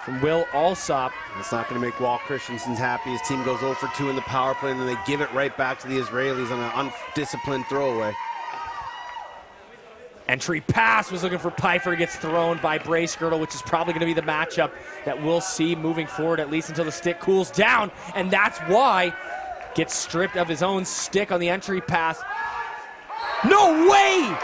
from Will Alsop. It's not going to make Walt Christensen's happy. His team goes 0 for 2 in the power play, and then they give it right back to the Israelis on an undisciplined throwaway. Entry pass was looking for Pfeiffer. Gets thrown by Bracegirdle, which is probably going to be the matchup that we'll see moving forward, at least until the stick cools down. And that's why gets stripped of his own stick on the entry pass. No way!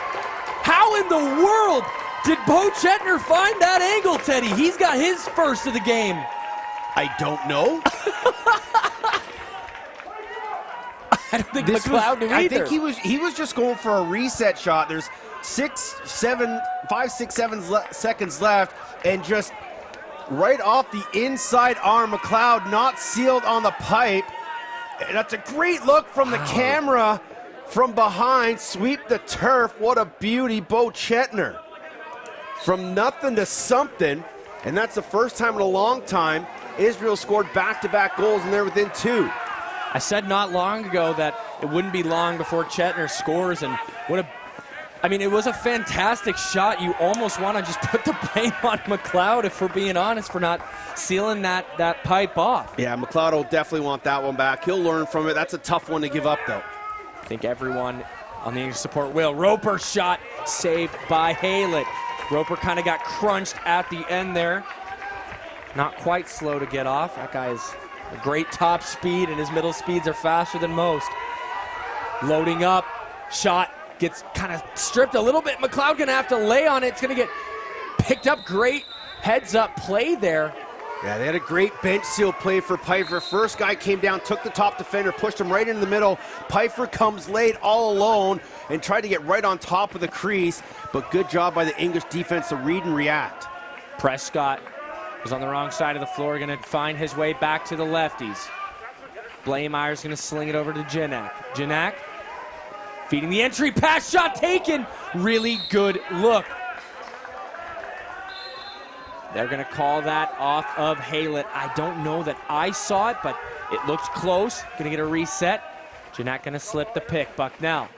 How in the world did Bo Chetner find that angle, Teddy? He's got his first of the game. I don't know. I don't think McLeod knew either. I think he was just going for a reset shot. There's 5, 6, 7 seconds left, and just right off the inside arm, McLeod not sealed on the pipe. And that's a great look from the camera from behind. Sweep the turf. What a beauty, Bo Chetner. From nothing to something, and that's the first time in a long time Israel scored back-to-back goals, and they're within 2. I said not long ago that it wouldn't be long before Chetner scores, and it was a fantastic shot. You almost want to just put the blame on McLeod, if we're being honest, for not sealing that pipe off. Yeah, McLeod will definitely want that one back. He'll learn from it. That's a tough one to give up, though. I think everyone on the English support will. Roper shot saved by Haylett. Roper kind of got crunched at the end there. Not quite slow to get off. That guy's a great top speed, and his middle speeds are faster than most. Loading up, shot gets kind of stripped a little bit. McLeod gonna have to lay on it. It's gonna get picked up. Great heads-up play there. Yeah, they had a great bench seal play for Pfeiffer. First guy came down, took the top defender, pushed him right into the middle. Pfeiffer comes late all alone and tried to get right on top of the crease, but good job by the English defense to read and react. Prescott was on the wrong side of the floor, gonna find his way back to the lefties. Blameyer's gonna sling it over to Janak. Janak feeding the entry, pass, shot taken. Really good look. They're gonna call that off of Haylett. I don't know that I saw it, but it looked close. Gonna get a reset. Janak gonna slip the pick. Bucknell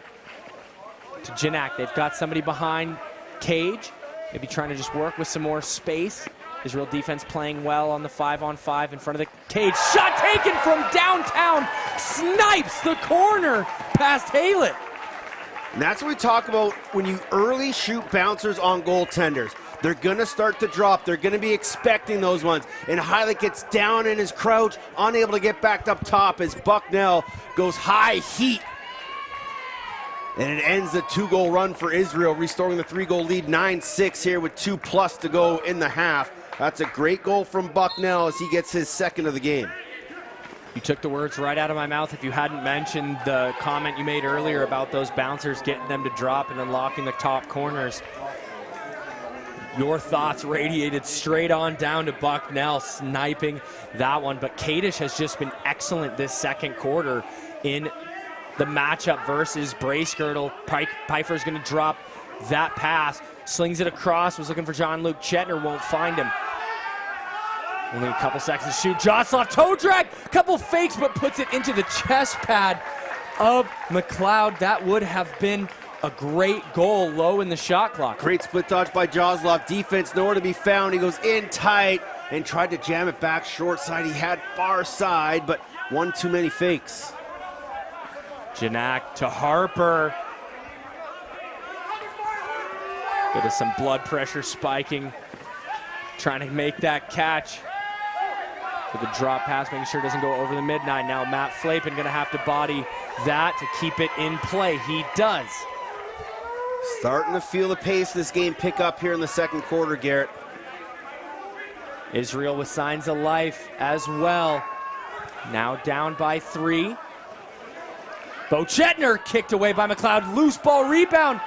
to Janak. They've got somebody behind Cage. Maybe trying to just work with some more space. Israel defense playing well on the 5-on-5 in front of the Cage. Shot taken from downtown. Snipes the corner past Haylett. And that's what we talk about when you early shoot bouncers on goaltenders. They're going to start to drop. They're going to be expecting those ones. And Haylett gets down in his crouch, unable to get back up top as Bucknell goes high heat. And it ends the 2-goal run for Israel, restoring the 3-goal lead, 9-6 here with 2+ to go in the half. That's a great goal from Bucknell as he gets his second of the game. You took the words right out of my mouth if you hadn't mentioned the comment you made earlier about those bouncers getting them to drop and unlocking the top corners. Your thoughts radiated straight on down to Bucknell sniping that one. But Kadish has just been excellent this second quarter in the matchup versus Bracegirdle. Pfeiffer's going to drop that pass. Slings it across. Was looking for Jean-Luc Chetner. Won't find him. Only a couple seconds to shoot. Joslov toe drag. Couple fakes, but puts it into the chest pad of McLeod. That would have been a great goal low in the shot clock. Great split dodge by Joslov. Defense nowhere to be found. He goes in tight and tried to jam it back short side. He had far side, but one too many fakes. Janak to Harper. Bit of some blood pressure spiking. Trying to make that catch. With the drop pass, making sure it doesn't go over the midnight. Now Matt Flapin gonna have to body that to keep it in play. He does. Starting to feel the pace of this game pick up here in the second quarter, Garrett. Israel with signs of life as well. Now down by 3. Bo Chetner kicked away by McLeod. Loose ball rebound.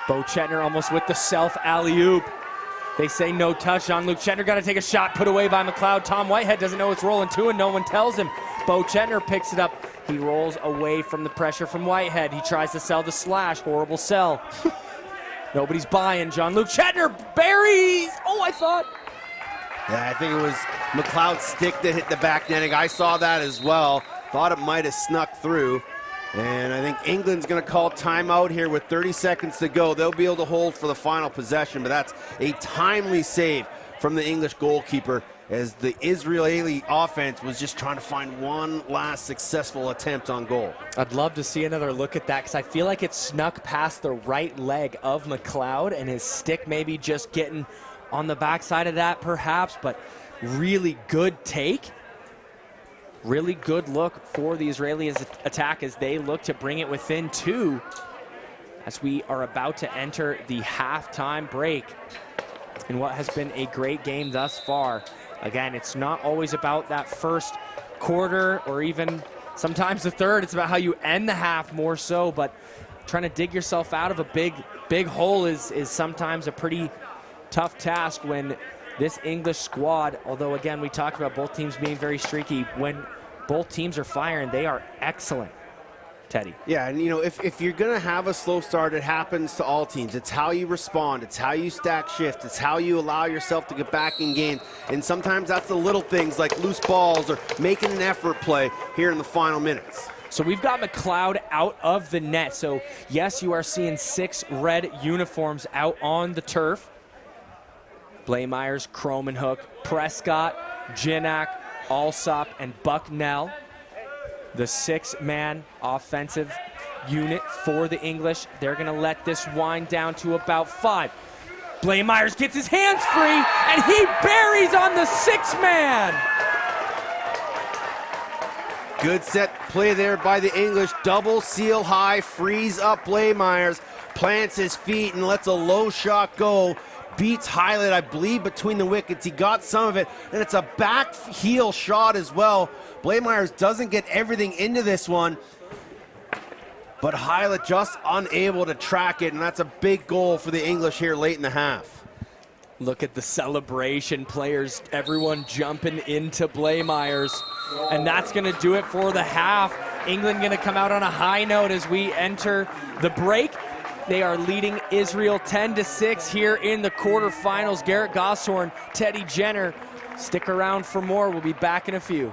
Bo Chetner almost with the self alley-oop. They say no touch. Jean-Luc Chetner got to take a shot put away by McLeod. Tom Whitehead doesn't know it's rolling to, and no one tells him. Bo Chetner picks it up. He rolls away from the pressure from Whitehead. He tries to sell the slash. Horrible sell. Nobody's buying. Jean-Luc Chetner buries. Oh, I thought. Yeah, I think it was McLeod's stick that hit the back netting. I saw that as well. Thought it might have snuck through. And I think England's going to call timeout here with 30 seconds to go. They'll be able to hold for the final possession, but that's a timely save from the English goalkeeper as the Israeli offense was just trying to find one last successful attempt on goal. I'd love to see another look at that because I feel like it snuck past the right leg of McLeod and his stick maybe just getting on the backside of that perhaps, but really good take. Really good look for the Israelis attack as they look to bring it within 2. as we are about to enter the halftime break in what has been a great game thus far. Again, it's not always about that first quarter or even sometimes the third. It's about how you end the half more so, but trying to dig yourself out of a big hole is sometimes a pretty tough task when this English squad, although again, we talked about both teams being very streaky, when both teams are firing, they are excellent. Teddy. Yeah, and you know, if you're going to have a slow start, it happens to all teams. It's how you respond. It's how you stack shift. It's how you allow yourself to get back in games. And sometimes that's the little things like loose balls or making an effort play here in the final minutes. So we've got McLeod out of the net. So yes, you are seeing 6 red uniforms out on the turf. Blaemeyers, Cromenhoek, Prescott, Ginak, Alsop, and Bucknell. The 6-man offensive unit for the English. They're going to let this wind down to about 5. Blaemeyers gets his hands free, and he buries on the 6-man. Good set play there by the English. Double seal high, frees up Blaemeyers, plants his feet and lets a low shot go. Beats Highlight, I believe, between the wickets. He got some of it, and it's a back heel shot as well. Blaemeyers doesn't get everything into this one, but Highlight just unable to track it, and that's a big goal for the English here late in the half. Look at the celebration, players, everyone jumping into Blaemeyers, and that's going to do it for the half. England going to come out on a high note as we enter the break. They are leading Israel 10-6 here in the quarterfinals. Garrett Gosshorn, Teddy Jenner. Stick around for more. We'll be back in a few.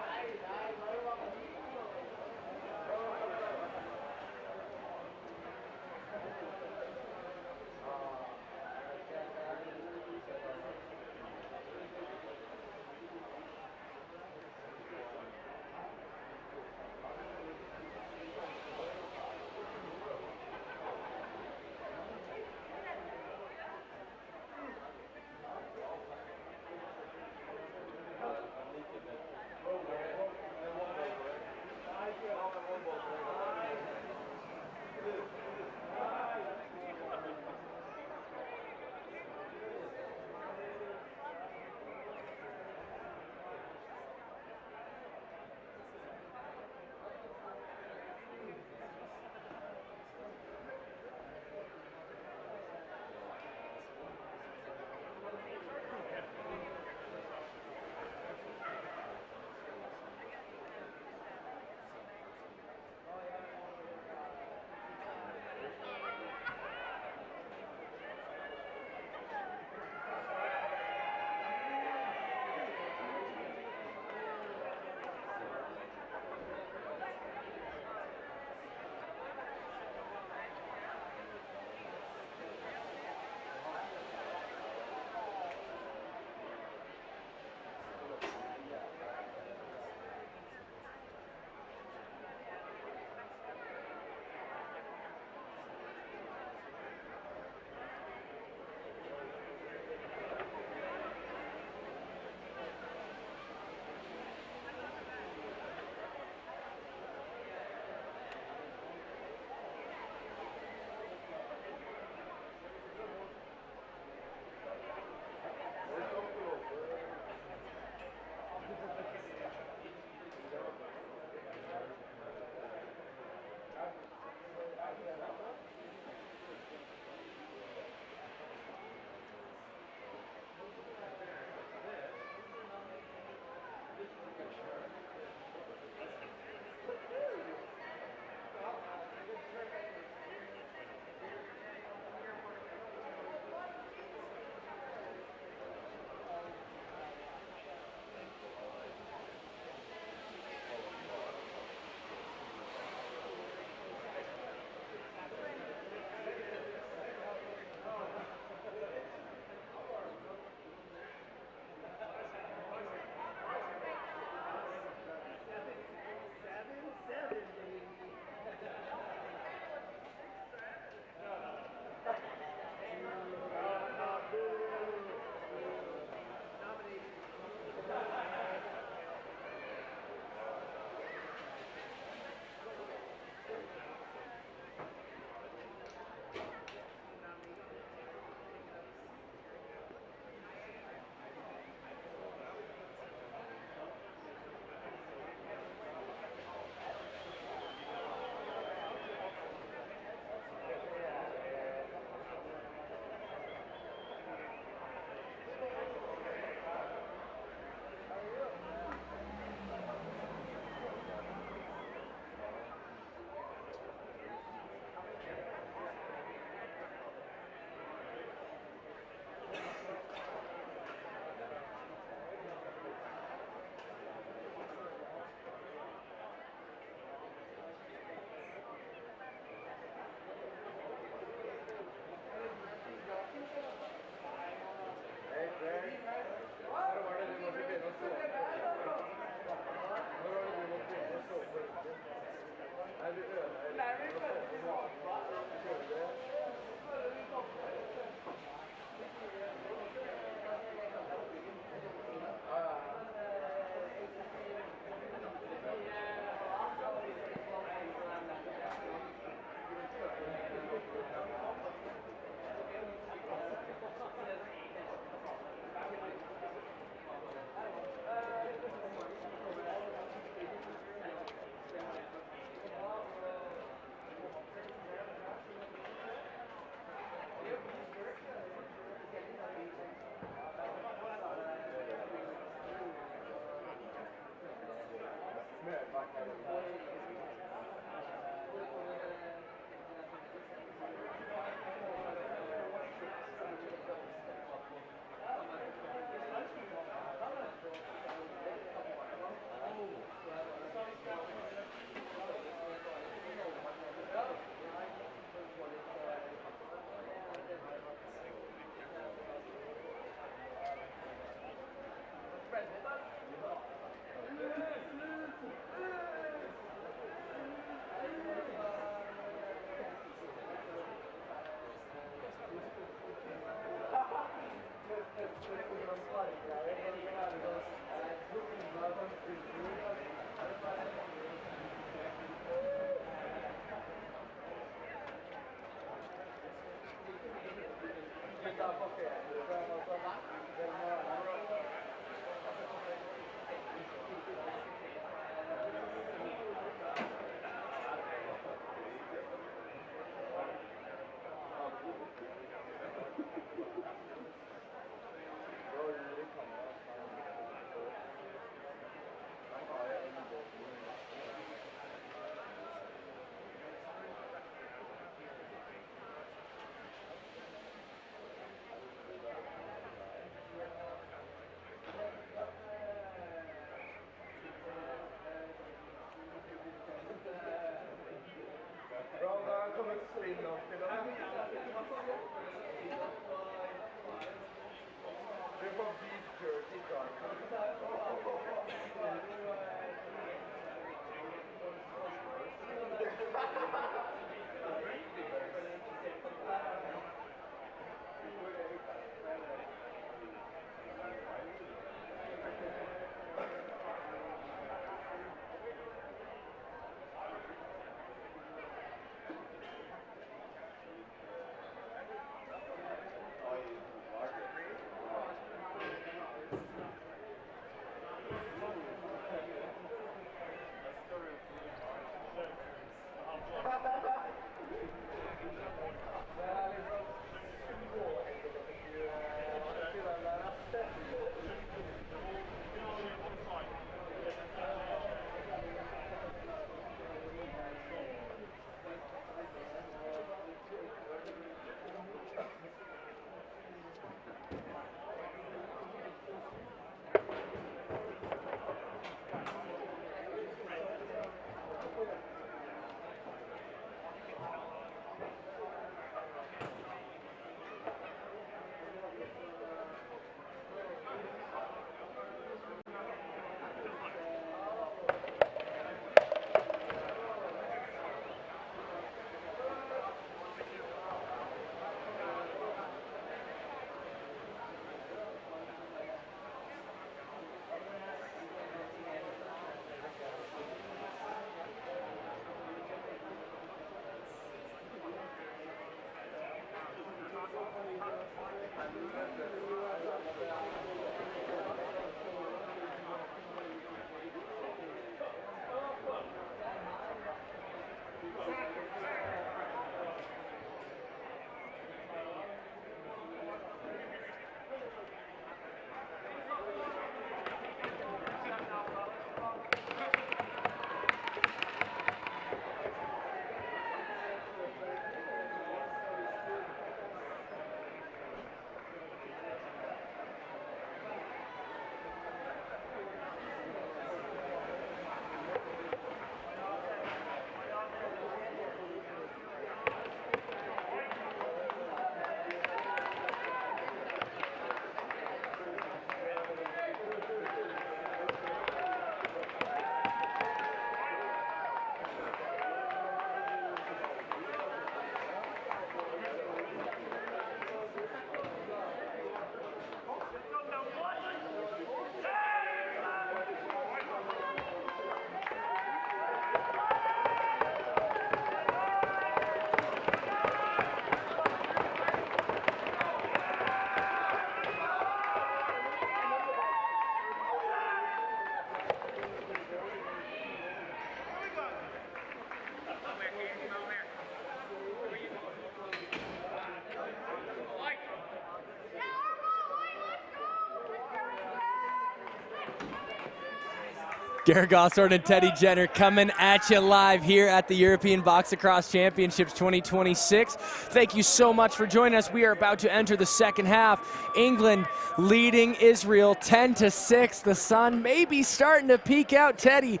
Garrett Gossard and Teddy Jenner coming at you live here at the European Box Lacrosse Championships 2026. Thank you so much for joining us. We are about to enter the second half. England leading Israel 10-6. The sun may be starting to peek out. Teddy,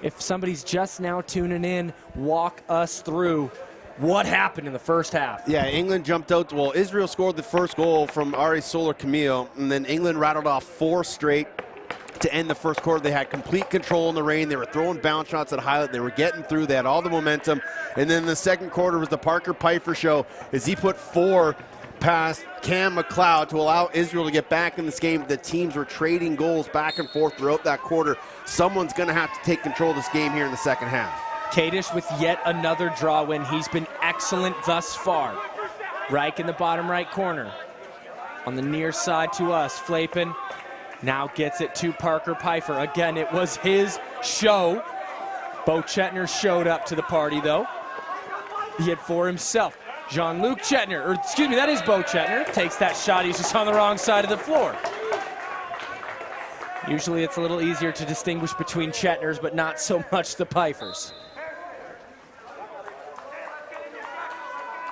if somebody's just now tuning in, walk us through what happened in the first half. Yeah, England jumped out. Well, Israel scored the first goal from Ari Solar Camille, and then England rattled off 4 straight to end the first quarter. They had complete control in the rain. They were throwing bounce shots at highlight. They were getting through. They had all the momentum. And then the second quarter was the Parker Pfeiffer show as he put 4 past Cam McLeod to allow Israel to get back in this game. The teams were trading goals back and forth throughout that quarter. Someone's going to have to take control of this game here in the second half. Kadish with yet another draw win. He's been excellent thus far. Reich in the bottom right corner. On the near side to us, Flapin now gets it to Parker Pfeiffer. Again, it was his show. Bo Chetner showed up to the party, though. He had 4 himself. Jean-Luc Chetner, or excuse me, that is Bo Chetner. Takes that shot. He's just on the wrong side of the floor. Usually it's a little easier to distinguish between Chetners, but not so much the Pfeiffers.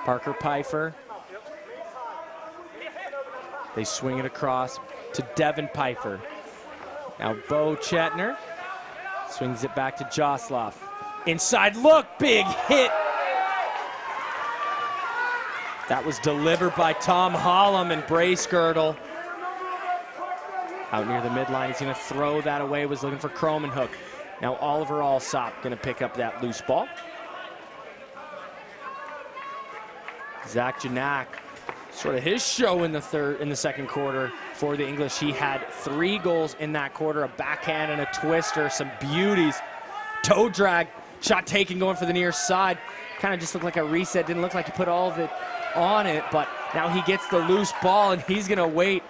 Parker Pfeiffer. They swing it across to Devin Pfeiffer. Now Bo Chetner swings it back to Joslov. Inside look, big hit. That was delivered by Tom Hollum and brace girdle. Out near the midline, he's gonna throw that away, was looking for Kromenhoek. Now Oliver Alsop gonna pick up that loose ball. Zach Janak, sort of his show in the second quarter for the English. He had 3 goals in that quarter, a backhand and a twister, some beauties. Toe drag, shot taken going for the near side. Kind of just looked like a reset, didn't look like he put all of it on it, but now he gets the loose ball and he's gonna wait.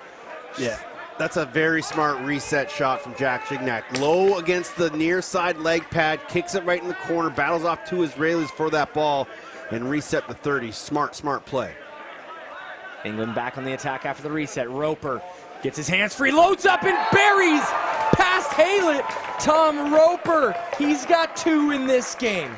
Yeah, that's a very smart reset shot from Jack Gignac. Low against the near side leg pad, kicks it right in the corner, battles off 2 Israelis for that ball, and reset the 30. Smart play. England back on the attack after the reset. Roper gets his hands free, loads up and buries past Haylett. Tom Roper, he's got 2 in this game.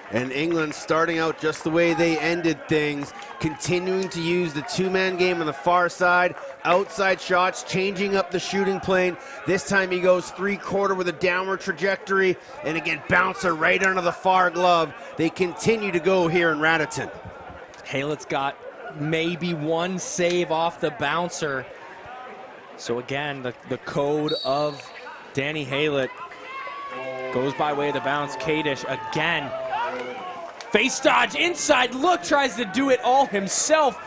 And England starting out just the way they ended things, continuing to use the 2-man game on the far side, outside shots, changing up the shooting plane. This time he goes 3-quarter with a downward trajectory, and again, bouncer right under the far glove. They continue to go here in Radotín. Haylett's got maybe 1 save off the bouncer. So again, the code of Danny Haylett goes by way of the bounce. Kadish again. Face dodge, inside look, tries to do it all himself.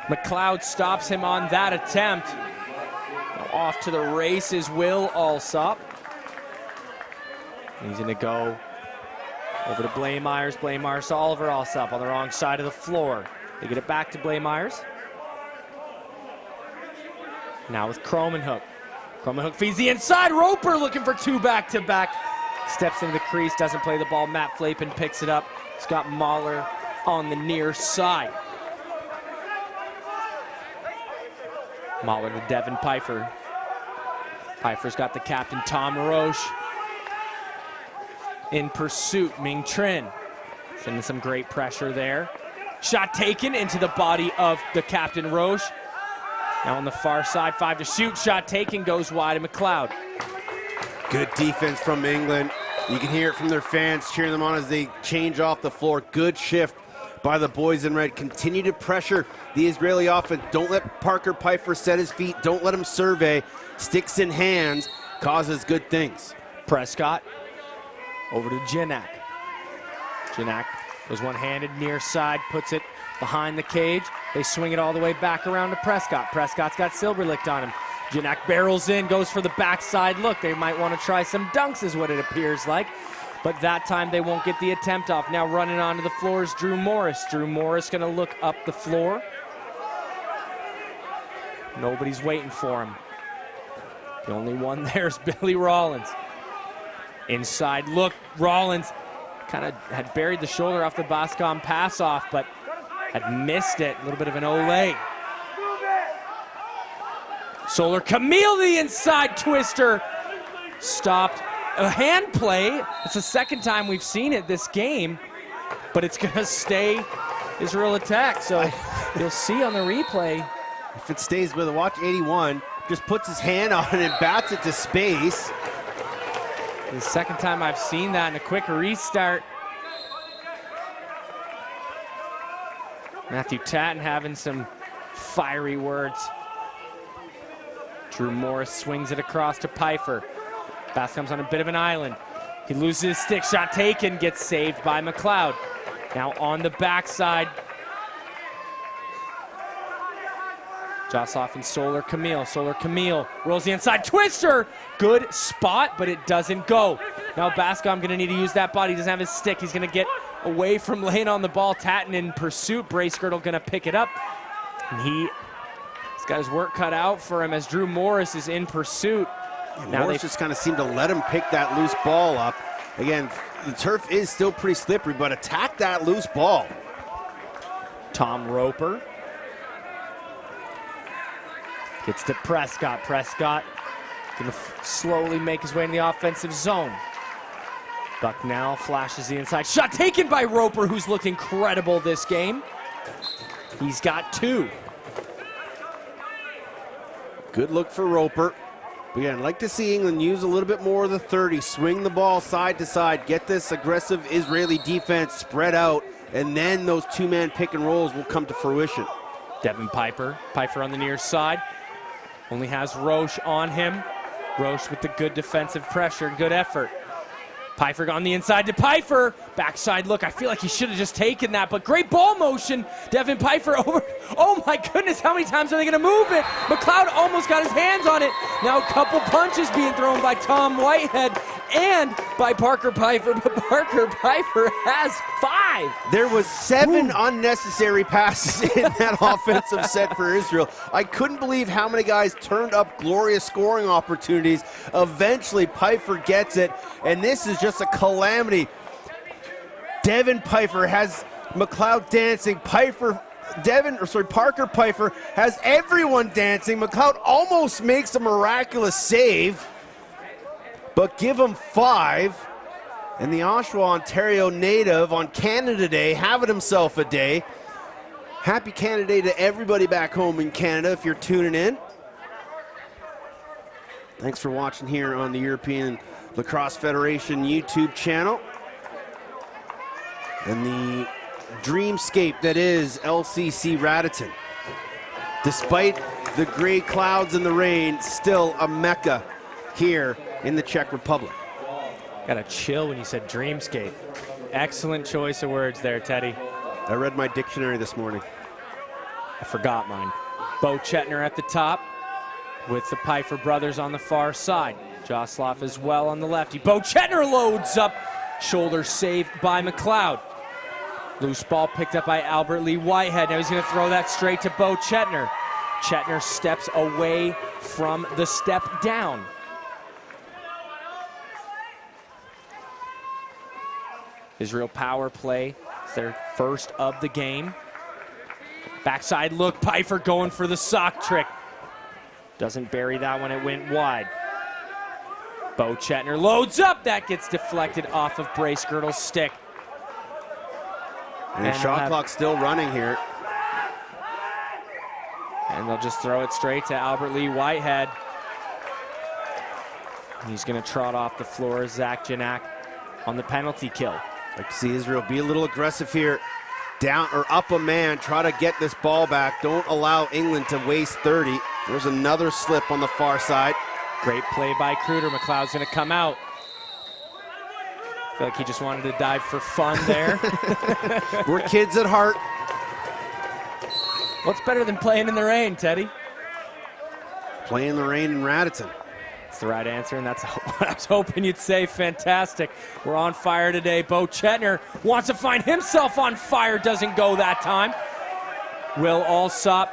McLeod stops him on that attempt. Now off to the races, Will Alsop. He's gonna go over to Blaemeyers. Blaemeyers to Oliver Alsop on the wrong side of the floor. They get it back to Blaemeyers. Now with Kromenhoek. Kromenhoek feeds the inside. Roper looking for 2 back-to-back. Steps into the crease, doesn't play the ball. Matt Flapin picks it up. Scott Mahler on the near side. Mahler to Devin Pfeiffer. Pfeiffer's got the captain, Tom Roche. In pursuit, Ming Trin. Sending some great pressure there. Shot taken into the body of the captain, Roche. Now on the far side, 5 to shoot. Shot taken, goes wide to McLeod. Good defense from England. You can hear it from their fans cheering them on as they change off the floor. Good shift by the boys in red. Continue to pressure the Israeli offense. Don't let Parker Pfeiffer set his feet. Don't let him survey. Sticks in hands causes good things. Prescott over to Janak. Janak goes one-handed near side, puts it behind the cage. They swing it all the way back around to Prescott. Prescott's got Silberlicht on him. Janak barrels in, goes for the backside look. They might want to try some dunks is what it appears like. But that time they won't get the attempt off. Now running onto the floor is Drew Morris. Drew Morris gonna look up the floor. Nobody's waiting for him. The only one there is Billy Rollins. Inside look, Rollins kind of had buried the shoulder off the Boscom pass off, but had missed it. A little bit of an Olay. Solar Camille, the inside twister. stopped. A hand play. It's the second time we've seen it this game, but it's going to stay Israel attack. So you'll see on the replay. If it stays with it, watch 81. Just puts his hand on it and bats it to space. The second time I've seen that in a quick restart. Matthew Tatton having some fiery words. Drew Morris swings it across to Pfeiffer. Pass comes on a bit of an island. He loses his stick, shot taken, gets saved by McLeod. Now on the backside. Josloff and Solar Camille. Solar Camille rolls the inside twister. Good spot, but it doesn't go. Now Bascom gonna need to use that body. He doesn't have his stick. He's gonna get away from laying on the ball. Tatton in pursuit. Bracegirdle gonna pick it up. And he's got his work cut out for him as Drew Morris is in pursuit. Now Morris just kind of seemed to let him pick that loose ball up. Again, the turf is still pretty slippery, but attack that loose ball. Tom Roper gets to Prescott. Prescott gonna slowly make his way into the offensive zone. Bucknell flashes the inside. Shot taken by Roper, who's looked incredible this game. He's got 2. Good look for Roper. But again, I'd like to see England use a little bit more of the 30, swing the ball side to side, get this aggressive Israeli defense spread out, and then those two-man pick and rolls will come to fruition. Devin Piper. Piper on the near side. Only has Roche on him. Roche with the good defensive pressure and good effort. Pfeiffer on the inside to Pfeiffer. Backside look. I feel like he should have just taken that, but great ball motion. Devin Pfeiffer over. Oh my goodness, how many times are they going to move it? McLeod almost got his hands on it. Now a couple punches being thrown by Tom Whitehead and by Parker Pfeiffer, but Parker Pfeiffer has 5. There was 7 unnecessary passes in that offensive set for Israel. I couldn't believe how many guys turned up glorious scoring opportunities. Eventually, Pfeiffer gets it, and this is just a calamity. Devin Pfeiffer has McLeod dancing. Parker Pfeiffer has everyone dancing. McLeod almost makes a miraculous save, but give him 5. And the Oshawa, Ontario native on Canada Day having himself a day. Happy Canada Day to everybody back home in Canada if you're tuning in. Thanks for watching here on the European Lacrosse Federation YouTube channel. And the dreamscape that is LCC Radotín. Despite the gray clouds and the rain, still a mecca here in the Czech Republic. Got a chill when you said dreamscape. Excellent choice of words there, Teddy. I read my dictionary this morning. I forgot mine. Bo Chetner at the top with the Pfeiffer brothers on the far side. Josloff as well on the lefty. Bo Chetner loads up. Shoulder saved by McLeod. Loose ball picked up by Albert Lee Whitehead. Now he's going to throw that straight to Bo Chetner. Chetner steps away from the step down. Israel power play. It's their first of the game. Backside look. Pfeiffer going for the sock trick. Doesn't bury that one. It went wide. Bo Chetner loads up. That gets deflected off of Bracegirdle's stick. And the shot clock's still running here. And they'll just throw it straight to Albert Lee Whitehead. He's going to trot off the floor. Zach Janak on the penalty kill. Like to see Israel be a little aggressive here. Down or up a man, try to get this ball back. Don't allow England to waste 30. There's another slip on the far side. Great play by Kruder. McLeod's going to come out. I feel like he just wanted to dive for fun there. We're kids at heart. What's better than playing in the rain, Teddy? Playing in the rain in Radotín. That's the right answer, and that's what I was hoping you'd say. Fantastic. We're on fire today. Bo Chetner wants to find himself on fire. Doesn't go that time. Will Alsop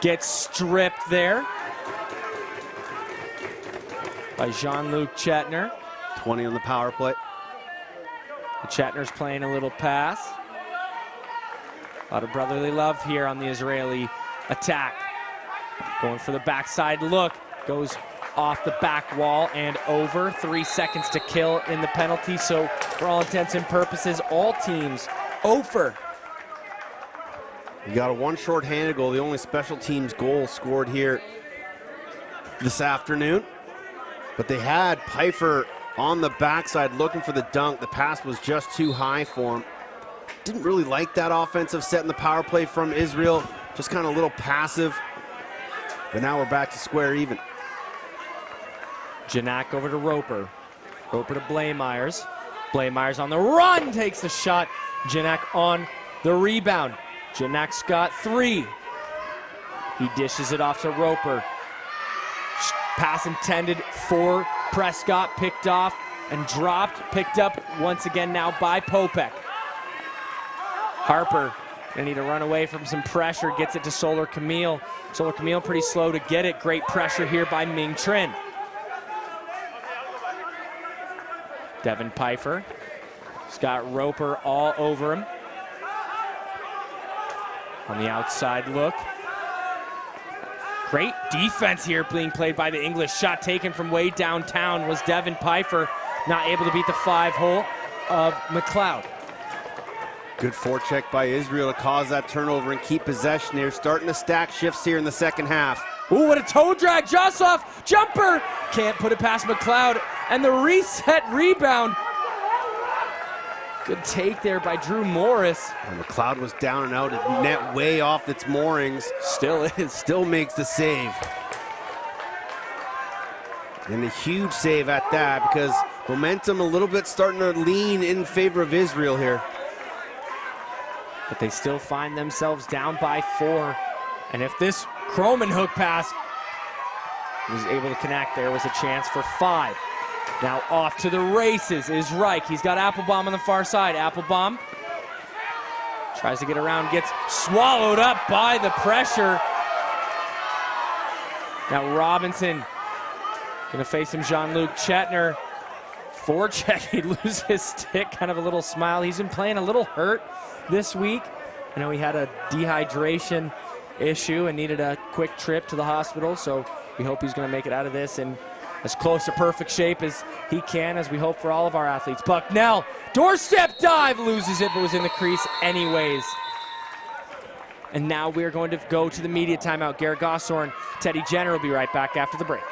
gets stripped there by Jean-Luc Chetner. 20 on the power play. Chetner's playing a little pass. A lot of brotherly love here on the Israeli attack. Going for the backside look. Goes off the back wall and over. 3 seconds to kill in the penalty, so for all intents and purposes, all teams over. You got a one short-handed goal, the only special teams goal scored here this afternoon. But they had Pfeiffer on the backside looking for the dunk. The pass was just too high for him. Didn't really like that offensive set in the power play from Israel. Just kind of a little passive. But now we're back to square even. Janak over to Roper. Roper to Blaemeyers. Blaemeyers on the run, takes the shot. Janak on the rebound. Janak's got 3. He dishes it off to Roper. Pass intended for Prescott, picked off and dropped, picked up once again now by Popek. Harper gonna need to run away from some pressure, gets it to Solar Camille. Solar Camille pretty slow to get it. Great pressure here by Ming Trin. Devin Pfeiffer. He's got Roper all over him. On the outside look. Great defense here being played by the English. Shot taken from way downtown was Devin Pfeiffer, not able to beat the 5-hole of McLeod. Good forecheck by Israel to cause that turnover and keep possession here. Starting to stack shifts here in the second half. Ooh, what a toe drag. Jossoff, jumper. Can't put it past McLeod. And the reset rebound. Good take there by Drew Morris. And McLeod was down and out, at net way off its moorings. Still is. Still makes the save. And a huge save at that, because momentum a little bit starting to lean in favor of Israel here. But they still find themselves down by 4. And if this Croman hook pass was able to connect, there was a chance for 5. Now off to the races is Reich. He's got Applebaum on the far side. Applebaum tries to get around, gets swallowed up by the pressure. Now Robinson gonna face him, Jean-Luc Chetner. Forecheck, he'd lose his stick, kind of a little smile. He's been playing a little hurt this week. I know he had a dehydration issue and needed a quick trip to the hospital, so we hope he's gonna make it out of this in as close to perfect shape as he can, as we hope for all of our athletes. Bucknell, doorstep dive, loses it, but was in the crease anyways. And now we're going to go to the media timeout. Garrett Gossorn, Teddy Jenner will be right back after the break.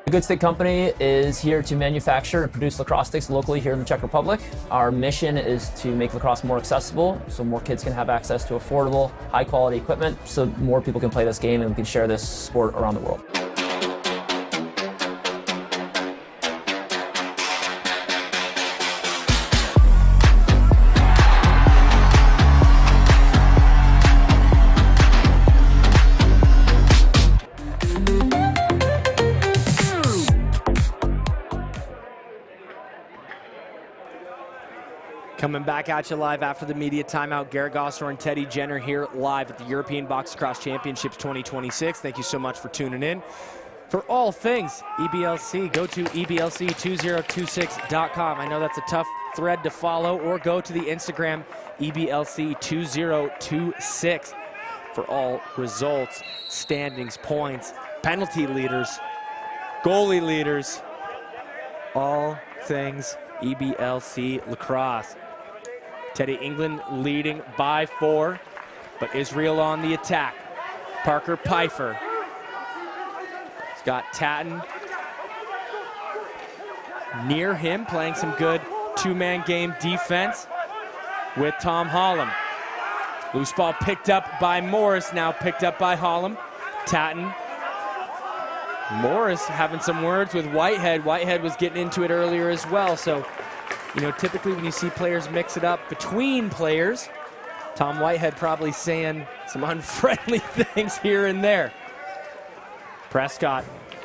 The Good Stick Company is here to manufacture and produce lacrosse sticks locally here in the Czech Republic. Our mission is to make lacrosse more accessible so more kids can have access to affordable, high-quality equipment so more people can play this game and we can share this sport around the world. Coming back at you live after the media timeout. Garrett Gosser and Teddy Jenner here live at the European Box Lacrosse Championships 2026. Thank you so much for tuning in. For all things EBLC, go to EBLC2026.com. I know that's a tough thread to follow, or go to the Instagram EBLC2026 for all results, standings, points, penalty leaders, goalie leaders, all things EBLC lacrosse. Teddy England leading by 4, but Israel on the attack. Parker Pfeiffer. He's got Tatton near him, playing some good two-man game defense with Tom Holland. Loose ball picked up by Morris, now picked up by Holland. Tatton. Morris having some words with Whitehead. Whitehead was getting into it earlier as well, so you know, typically when you see players mix it up between players, Tom Whitehead probably saying some unfriendly things here and there. Prescott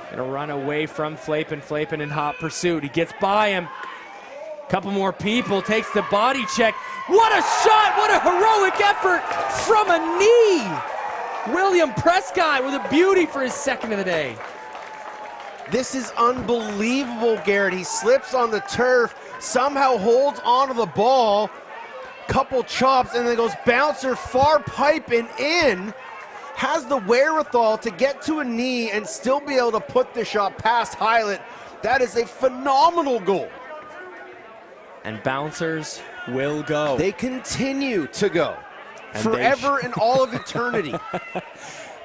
gonna run away from Flapen. Flapen in hot pursuit. He gets by him. Couple more people, takes the body check. What a shot! What a heroic effort from a knee! William Prescott with a beauty for his second of the day. This is unbelievable, Garrett. He slips on the turf, somehow holds onto the ball, couple chops, and then goes bouncer, far piping in, has the wherewithal to get to a knee and still be able to put the shot past Hylett. That is a phenomenal goal. And bouncers will go. They continue to go. And forever and all of eternity.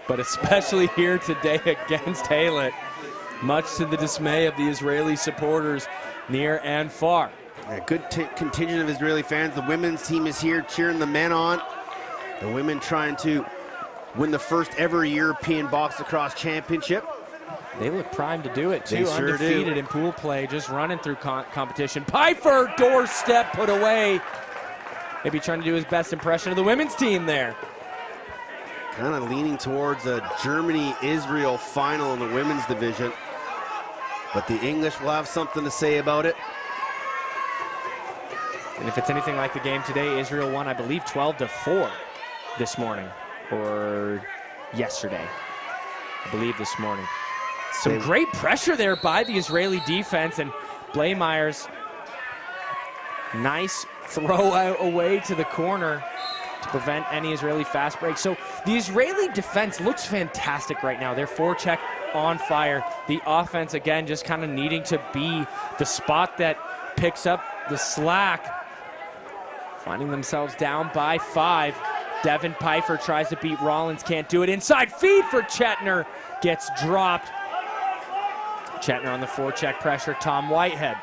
But especially here today against Hylett, much to the dismay of the Israeli supporters near and far. A good contingent of Israeli fans. The women's team is here cheering the men on. The women trying to win the first ever European Box Lacrosse Championship. They look primed to do it too. They sure undefeated do. in pool play, just running through competition. Pfeiffer, doorstep put away. Maybe trying to do his best impression of the women's team there. Kind of leaning towards a Germany-Israel final in the women's division. But the English will have something to say about it. And if it's anything like the game today, Israel won, I believe, 12-4 this morning, or yesterday. I believe this morning. Some great pressure there by the Israeli defense, and Blameyer's nice throw out away to the corner to prevent any Israeli fast break. So the Israeli defense looks fantastic right now. Their forecheck on fire. The offense, again, just kind of needing to be the spot that picks up the slack. Finding themselves down by 5. Devin Pfeiffer tries to beat Rollins, can't do it. Inside feed for Chetner, gets dropped. Chetner on the forecheck pressure, Tom Whitehead.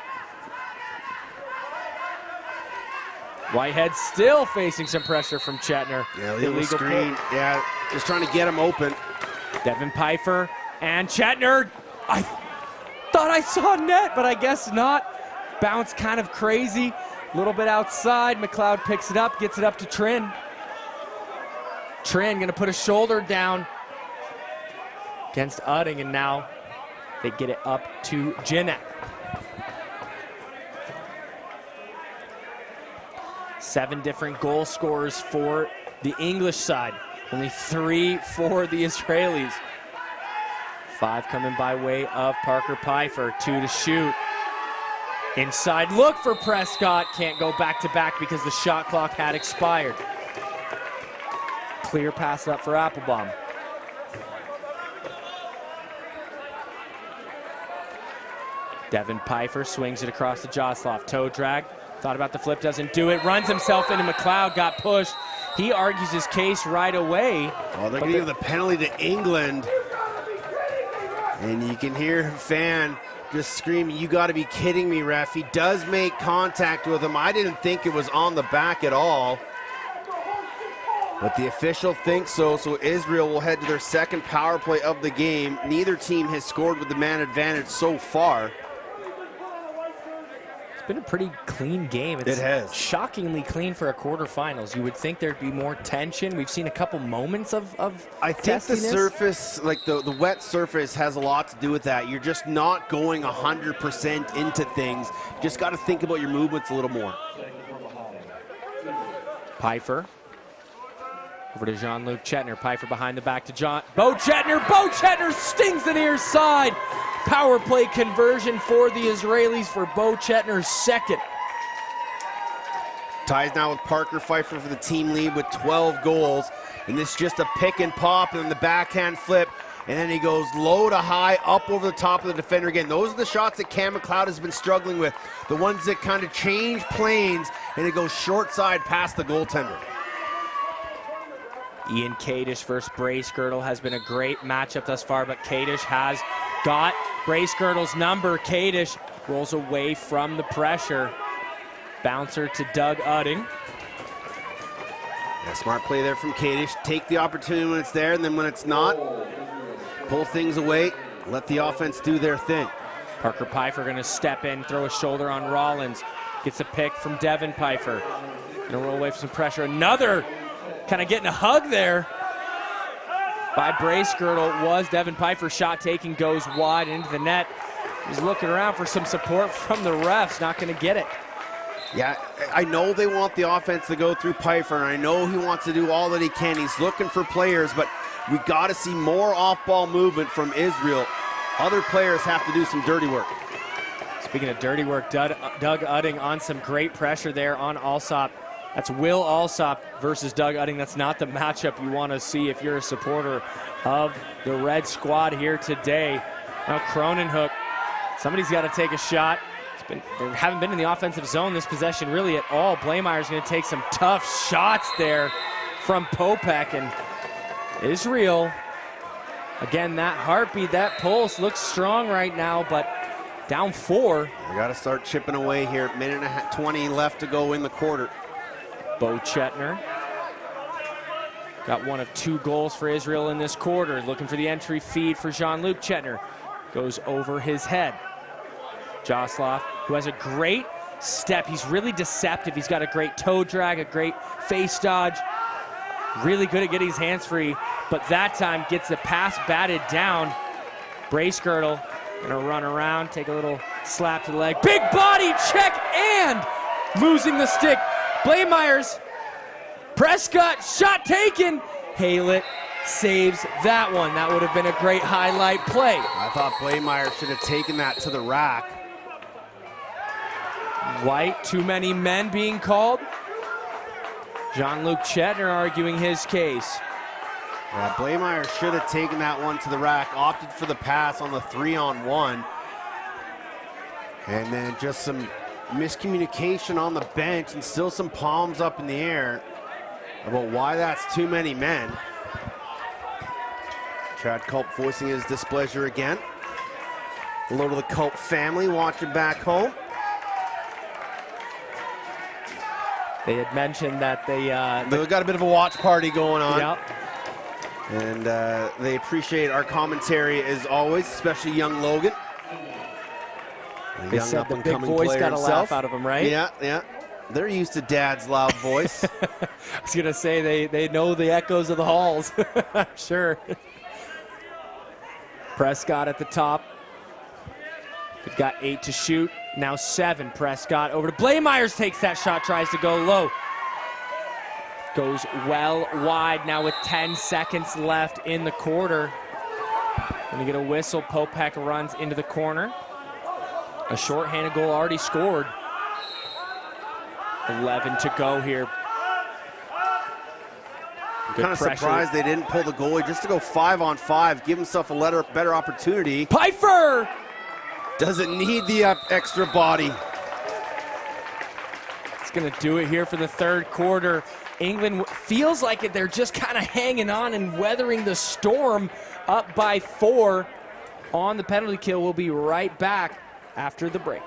Whitehead still facing some pressure from Chetner. Yeah, illegal screen. Yeah, just trying to get him open. Devin Pfeiffer and Chetner. I thought I saw net, but I guess not. Bounce kind of crazy. A little bit outside. McLeod picks it up, gets it up to Trin. Trin gonna put a shoulder down against Udding, and now they get it up to Jinek. 7 different goal scorers for the English side. Only 3 for the Israelis. 5 coming by way of Parker Pfeiffer. 2 to shoot. Inside look for Prescott. Can't go back to back because the shot clock had expired. Clear pass up for Applebaum. Devin Pfeiffer swings it across to Josloff. Toe drag. Thought about the flip, doesn't do it. Runs himself into McLeod, got pushed. He argues his case right away. Oh, they're going to give the penalty to England. And you can hear a fan just screaming, "You got to be kidding me, ref." He does make contact with him. I didn't think it was on the back at all. But the official thinks so, so Israel will head to their second power play of the game. Neither team has scored with the man advantage so far. It's been a pretty clean game. It has. Shockingly clean for a quarterfinals. You would think there'd be more tension. We've seen a couple moments of I think the testiness. surface, like the wet surface, has a lot to do with that. You're just not going 100% into things. You just got to think about your movements a little more. Pfeiffer. Over to Jean-Luc Chetner. Pfeiffer behind the back to Bo Chetner. Bo Chetner stings the near side. Power play conversion for the Israelis for Bo Chetner's second. Ties now with Parker Pfeiffer for the team lead with 12 goals. And this is just a pick and pop and then the backhand flip. And then he goes low to high, up over the top of the defender again. Those are the shots that Cam McLeod has been struggling with. The ones that kind of change planes and it goes short side past the goaltender. Ian Kadish versus Brace Girdle has been a great matchup thus far, but Kadish has got Brace Girdle's number. Kadish rolls away from the pressure. Bouncer to Doug Udding. Yeah, smart play there from Kadish. Take the opportunity when it's there, and then when it's not, pull things away, let the offense do their thing. Parker Pfeiffer gonna step in, throw a shoulder on Rollins. Gets a pick from Devin Pfeiffer. Gonna roll away from some pressure. Another kind of getting a hug there by Brace Girdle was Devin Pfeiffer. Shot taking goes wide into the net. He's looking around for some support from the refs. Not going to get it. Yeah, I know they want the offense to go through Pfeiffer, and I know he wants to do all that he can. He's looking for players, but we got to see more off-ball movement from Israel. Other players have to do some dirty work. Speaking of dirty work, Doug Udding on some great pressure there on Alsop. That's Will Alsop versus Doug Udding. That's not the matchup you want to see if you're a supporter of the Red Squad here today. Now Cronenhoek, somebody's got to take a shot. They haven't been in the offensive zone this possession really at all. Blameyer's going to take some tough shots there from Popek, and Israel, again, that heartbeat, that pulse looks strong right now, but down 4. We got to start chipping away here. Minute and a half, 20 left to go in the quarter. Bo Chetner got one of 2 goals for Israel in this quarter. Looking for the entry feed for Jean-Luc Chetner. Goes over his head. Josloff, who has a great step. He's really deceptive. He's got a great toe drag, a great face dodge. Really good at getting his hands free, but that time gets the pass batted down. Bracegirdle gonna run around, take a little slap to the leg. Big body check and losing the stick. Blameyer's Prescott, shot taken. Haylett saves that one. That would have been a great highlight play. I thought Blameyer should have taken that to the rack. White, too many men being called. Jean-Luc Chetner arguing his case. Yeah, Blameyer should have taken that one to the rack, opted for the pass on the 3-on-1. And then just some miscommunication on the bench and still some palms up in the air about why that's too many men. Chad Culp voicing his displeasure again. Hello to the Culp family watching back home. They had mentioned that they've got a bit of a watch party going on. Yep. And they appreciate our commentary as always, especially young Logan. They said the big voice got a laugh out of him, right? Yeah, yeah. They're used to Dad's loud voice. I was going to say they know the echoes of the halls. Sure. Prescott at the top. They've got 8 to shoot. Now 7. Prescott over to Blameyers, takes that shot, tries to go low. Goes well wide now with 10 seconds left in the quarter. Gonna get a whistle. Popek runs into the corner. A shorthanded goal already scored. 11 to go here. I'm kind of surprised they didn't pull the goalie just to go 5-on-5, give himself a better opportunity. Pfeiffer! Doesn't need the extra body. It's going to do it here for the third quarter. England feels like they're just kind of hanging on and weathering the storm, up by 4 on the penalty kill. We'll be right back after the break.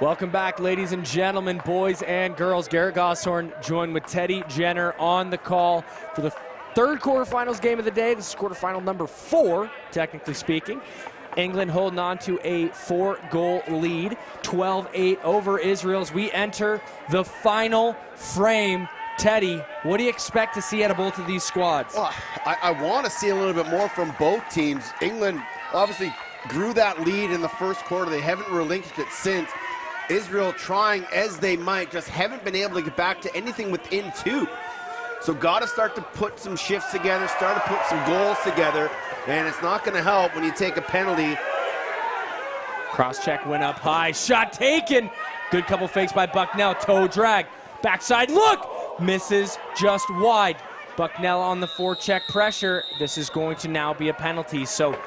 Welcome back, ladies and gentlemen, boys and girls. Garrett Gosshorn joined with Teddy Jenner on the call for the third quarterfinals game of the day. This is quarterfinal number 4, technically speaking. England holding on to a 4-goal lead, 12-8 over Israel as we enter the final frame. Teddy, what do you expect to see out of both of these squads? Well, I want to see a little bit more from both teams. England obviously grew that lead in the first quarter. They haven't relinquished it since. Israel, trying as they might, just haven't been able to get back to anything within 2. So got to start to put some shifts together, start to put some goals together, and it's not going to help when you take a penalty. Cross check went up high, shot taken. Good couple fakes by Bucknell, toe drag, backside look, misses just wide. Bucknell on the forecheck pressure. This is going to now be a penalty. So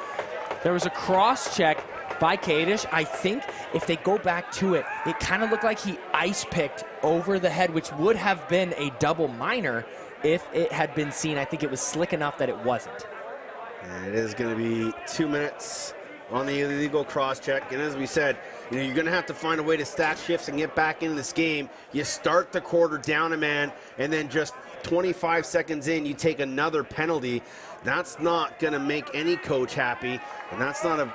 there was a cross check by Kadish. I think if they go back to it, it kind of looked like he ice picked over the head, which would have been a double minor if it had been seen. I think it was slick enough that it wasn't. And it is going to be 2 minutes on the illegal cross check. And as we said, you're going to have to find a way to stack shifts and get back into this game. You start the quarter down a man, and then just 25 seconds in, you take another penalty. That's not going to make any coach happy, and that's not a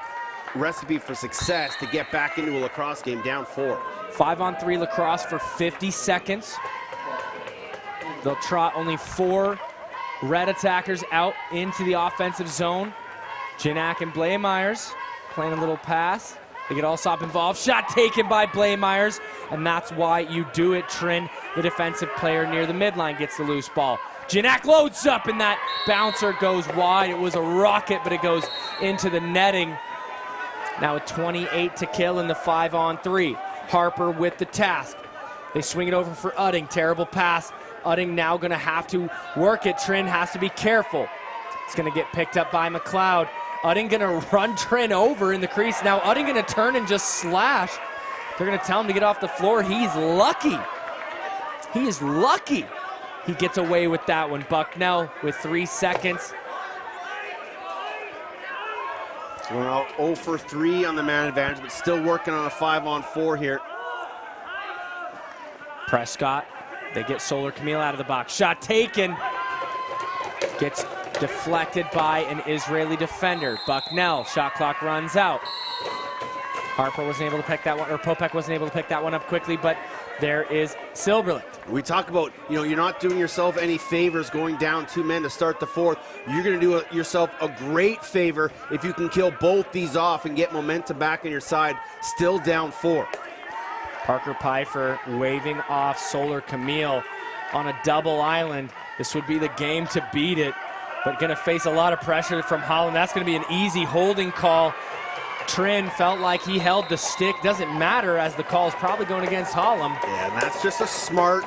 recipe for success to get back into a lacrosse game down 4. 5-on-3 lacrosse for 50 seconds. They'll trot only 4 red attackers out into the offensive zone. Janak and Blaemeyers playing a little pass. They get Allsop involved. Shot taken by Blaemeyers, and that's why you do it. Trin, the defensive player near the midline, gets the loose ball. Janak loads up, and that bouncer goes wide. It was a rocket, but it goes into the netting. Now with 28 to kill in the 5-on-3. Harper with the task. They swing it over for Udding. Terrible pass. Udding now going to have to work it. Trin has to be careful. It's going to get picked up by McLeod. Udding going to run Trin over in the crease. Now Udding going to turn and just slash. They're going to tell him to get off the floor. He's lucky. He is lucky he gets away with that one. Bucknell with 3 seconds. So we're out 0 for 3 on the man advantage, but still working on a 5-on-4 here. Prescott, they get Solar Camille out of the box. Shot taken. Gets deflected by an Israeli defender. Bucknell, shot clock runs out. Harper wasn't able to pick that one, or Popek wasn't able to pick that one up quickly, but there is Silberland. We talk about, you're not doing yourself any favors going down 2 men to start the 4th. You're going to do yourself a great favor if you can kill both these off and get momentum back on your side, still down 4. Parker Pfeiffer waving off Solar Camille on a double island. This would be the game to beat it, but going to face a lot of pressure from Holland. That's going to be an easy holding call. Trin felt like he held the stick. Doesn't matter, as the call is probably going against Holland. Yeah, and that's just a smart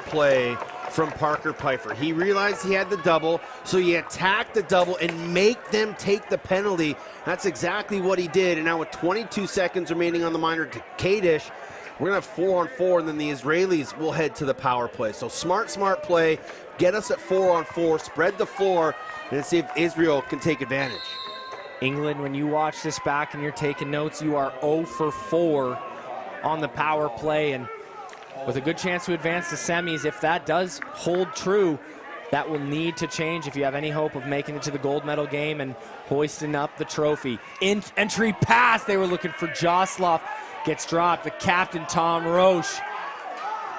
play from Parker Pfeiffer. He realized he had the double, so he attacked the double and make them take the penalty. That's exactly what he did. And now with 22 seconds remaining on the minor to Kadish, we're going to have 4-on-4, and then the Israelis will head to the power play. So smart play. Get us at 4-on-4, spread the floor, and see if Israel can take advantage. England, when you watch this back and you're taking notes, you are 0 for 4 on the power play, and with a good chance to advance to semis. If that does hold true, that will need to change if you have any hope of making it to the gold medal game and hoisting up the trophy. Entry pass, they were looking for Josloff, gets dropped. The captain, Tom Roche.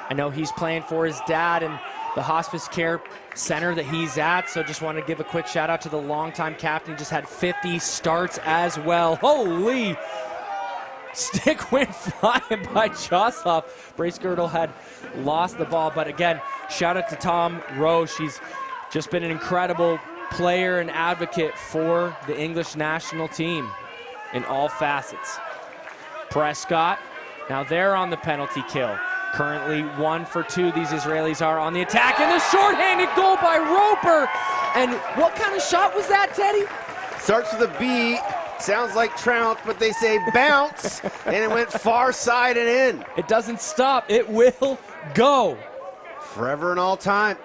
I know he's playing for his dad and the hospice care center that he's at, so just want to give a quick shout out to the longtime captain. He just had 50 starts as well. Holy! Stick went flying by Josloff. Brace Girdle had lost the ball, but again, shout out to Tom Roche. He's just been an incredible player and advocate for the English national team in all facets. Prescott, now they're on the penalty kill. Currently 1 for 2, these Israelis are on the attack, and the shorthanded goal by Roper. And what kind of shot was that, Teddy? Starts with a B, sounds like trounce, but they say bounce, and it went far side and in. It doesn't stop, it will go. Forever and all time.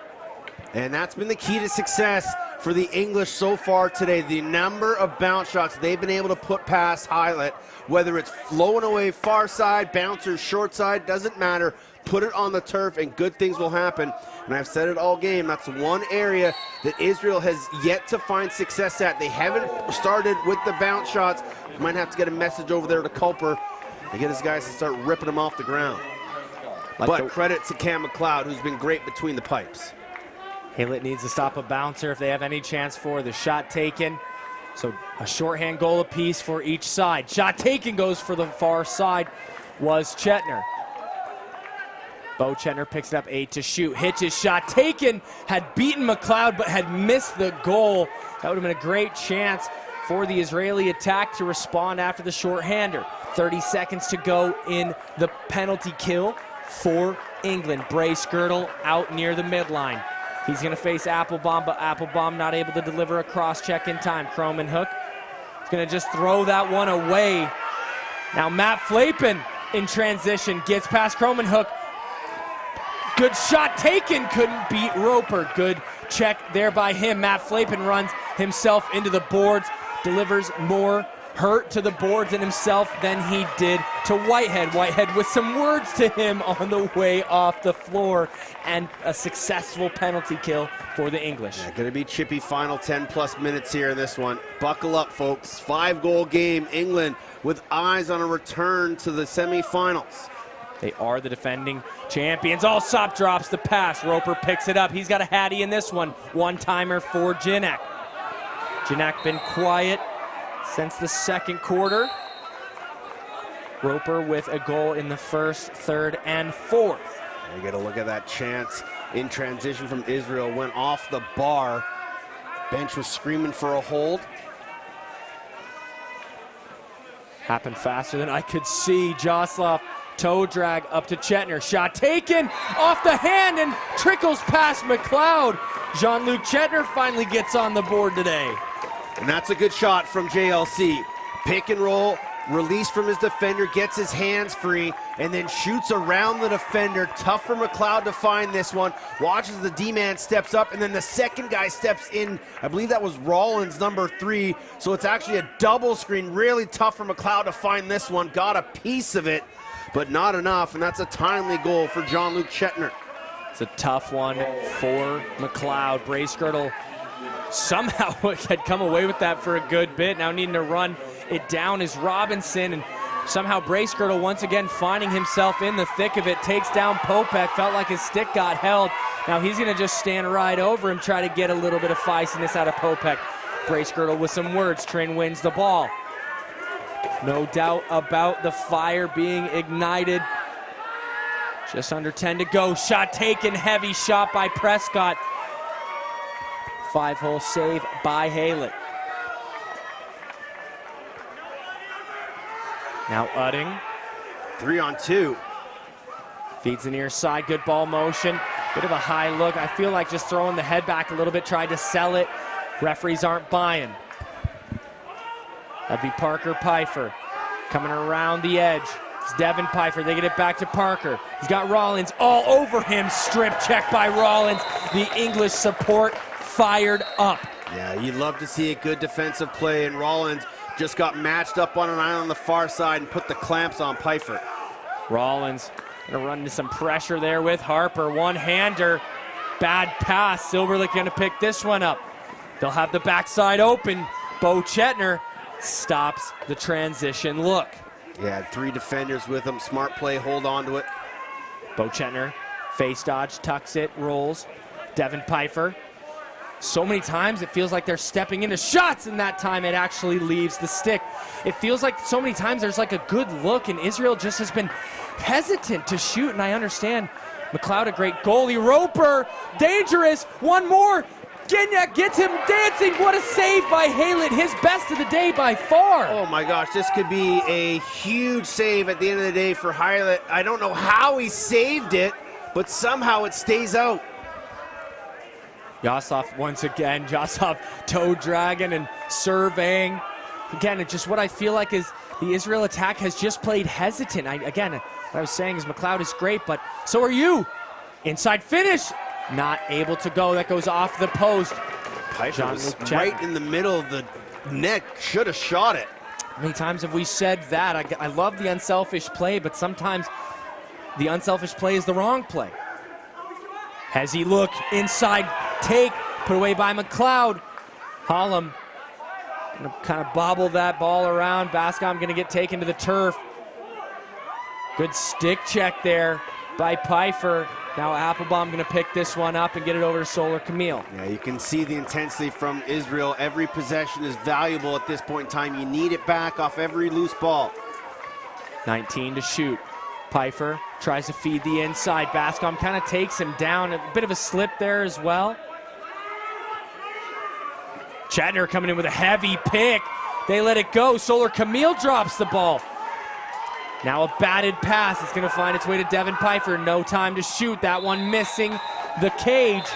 And that's been the key to success for the English so far today. The number of bounce shots they've been able to put past Hylett, whether it's flowing away far side, bouncers short side, doesn't matter. put it on the turf, and good things will happen. And I've said it all game, that's one area that Israel has yet to find success at. They haven't started with the bounce shots. Might have to get a message over there to Culper and get his guys to start ripping them off the ground. But credit to Cam McLeod, who's been great between the pipes. Haylett needs to stop a bouncer if they have any chance for the shot taken. So a shorthand goal apiece for each side. Shot taken goes for the far side was Chetner. Bo Chetner picks it up 8 to shoot. Hitch's shot taken, had beaten McLeod but had missed the goal. That would have been a great chance for the Israeli attack to respond after the shorthander. 30 seconds to go in the penalty kill for England. Brace Girdle out near the midline. He's going to face Applebaum, but Applebaum not able to deliver a cross-check in time. Cromenhoek is going to just throw that one away. Now Matt Flapin in transition gets past Cromenhoek. Good shot taken, couldn't beat Roper. Good check there by him. Matt Flapin runs himself into the boards, delivers more hurt to the boards and himself than he did to Whitehead. Whitehead with some words to him on the way off the floor, and a successful penalty kill for the English. Yeah, gonna be chippy final 10+ minutes here in this one. Buckle up, folks. 5-goal game. England with eyes on a return to the semifinals. They are the defending champions. Allsop drops the pass. Roper picks it up. He's got a hattie in this one. One-timer for Janak. Janak been quiet since the second quarter. Roper with a goal in the first, third, and fourth. You got to look at that chance in transition from Israel. Went off the bar. Bench was screaming for a hold. Happened faster than I could see. Joslov toe drag up to Chetner. Shot taken off the hand and trickles past McLeod. Jean-Luc Chetner finally gets on the board today. And that's a good shot from JLC. Pick and roll, release from his defender, gets his hands free, and then shoots around the defender. Tough for McLeod to find this one. Watches the D-man steps up, and then the second guy steps in. I believe that was Rollins, number 3. So it's actually a double screen. Really tough for McLeod to find this one. Got a piece of it, but not enough, and that's a timely goal for Jean-Luc Chetner. It's a tough one for McLeod. Brace Girdle somehow had come away with that for a good bit. Now needing to run it down is Robinson, and somehow Brace Girdle once again finding himself in the thick of it. Takes down Popek, felt like his stick got held. Now he's going to just stand right over him, try to get a little bit of feistiness out of Popek. Brace Girdle with some words. Trin wins the ball. No doubt about the fire being ignited. Just under 10 to go. Shot taken, heavy shot by Prescott. 5-hole save by Haylett. Now Udding. 3-on-2. Feeds the near side, good ball motion. Bit of a high look. I feel like just throwing the head back a little bit, tried to sell it. Referees aren't buying. That'd be Parker Pfeiffer coming around the edge. It's Devin Pfeiffer. They get it back to Parker. He's got Rollins all over him. Strip check by Rollins. The English support fired up. Yeah, you'd love to see a good defensive play, and Rollins just got matched up on an island on the far side and put the clamps on Pfeiffer. Rollins gonna run into some pressure there with Harper. One-hander. Bad pass. Silverlick gonna pick this one up. They'll have the backside open. Bo Chetner stops the transition look. Yeah, 3 defenders with him. Smart play, hold on to it. Bo Chetner, face dodge, tucks it, rolls. Devin Pfeiffer. So many times it feels like they're stepping into shots, and that time it actually leaves the stick. It feels like so many times there's like a good look, and Israel just has been hesitant to shoot, and I understand. McLeod, a great goalie. Roper, dangerous, one more. Gignac gets him dancing. What a save by Haylett, his best of the day by far. Oh my gosh, this could be a huge save at the end of the day for Haylett. I don't know how he saved it, but somehow it stays out. Yasov once again, Yasov toe dragging and surveying. Again, it's just what I feel like is the Israel attack has just played hesitant. Again, what I was saying is McLeod is great, but so are you. Inside finish, not able to go. That goes off the post. Pfeiffer was right in the middle of the net, should have shot it. How many times have we said that? I love the unselfish play, but sometimes the unselfish play is the wrong play. Has he look inside take, put away by McLeod. Hollum gonna kind of bobble that ball around. Bascom gonna get taken to the turf. Good stick check there by Pfeiffer. Now Applebaum gonna pick this one up and get it over to Solar Camille. Yeah, you can see the intensity from Israel. Every possession is valuable at this point in time. You need it back off every loose ball. 19 to shoot. Pfeiffer tries to feed the inside. Bascom kind of takes him down. A bit of a slip there as well. Chatner coming in with a heavy pick. They let it go. Solar Camille drops the ball. Now a batted pass. It's going to find its way to Devin Pfeiffer. No time to shoot. That one missing the cage.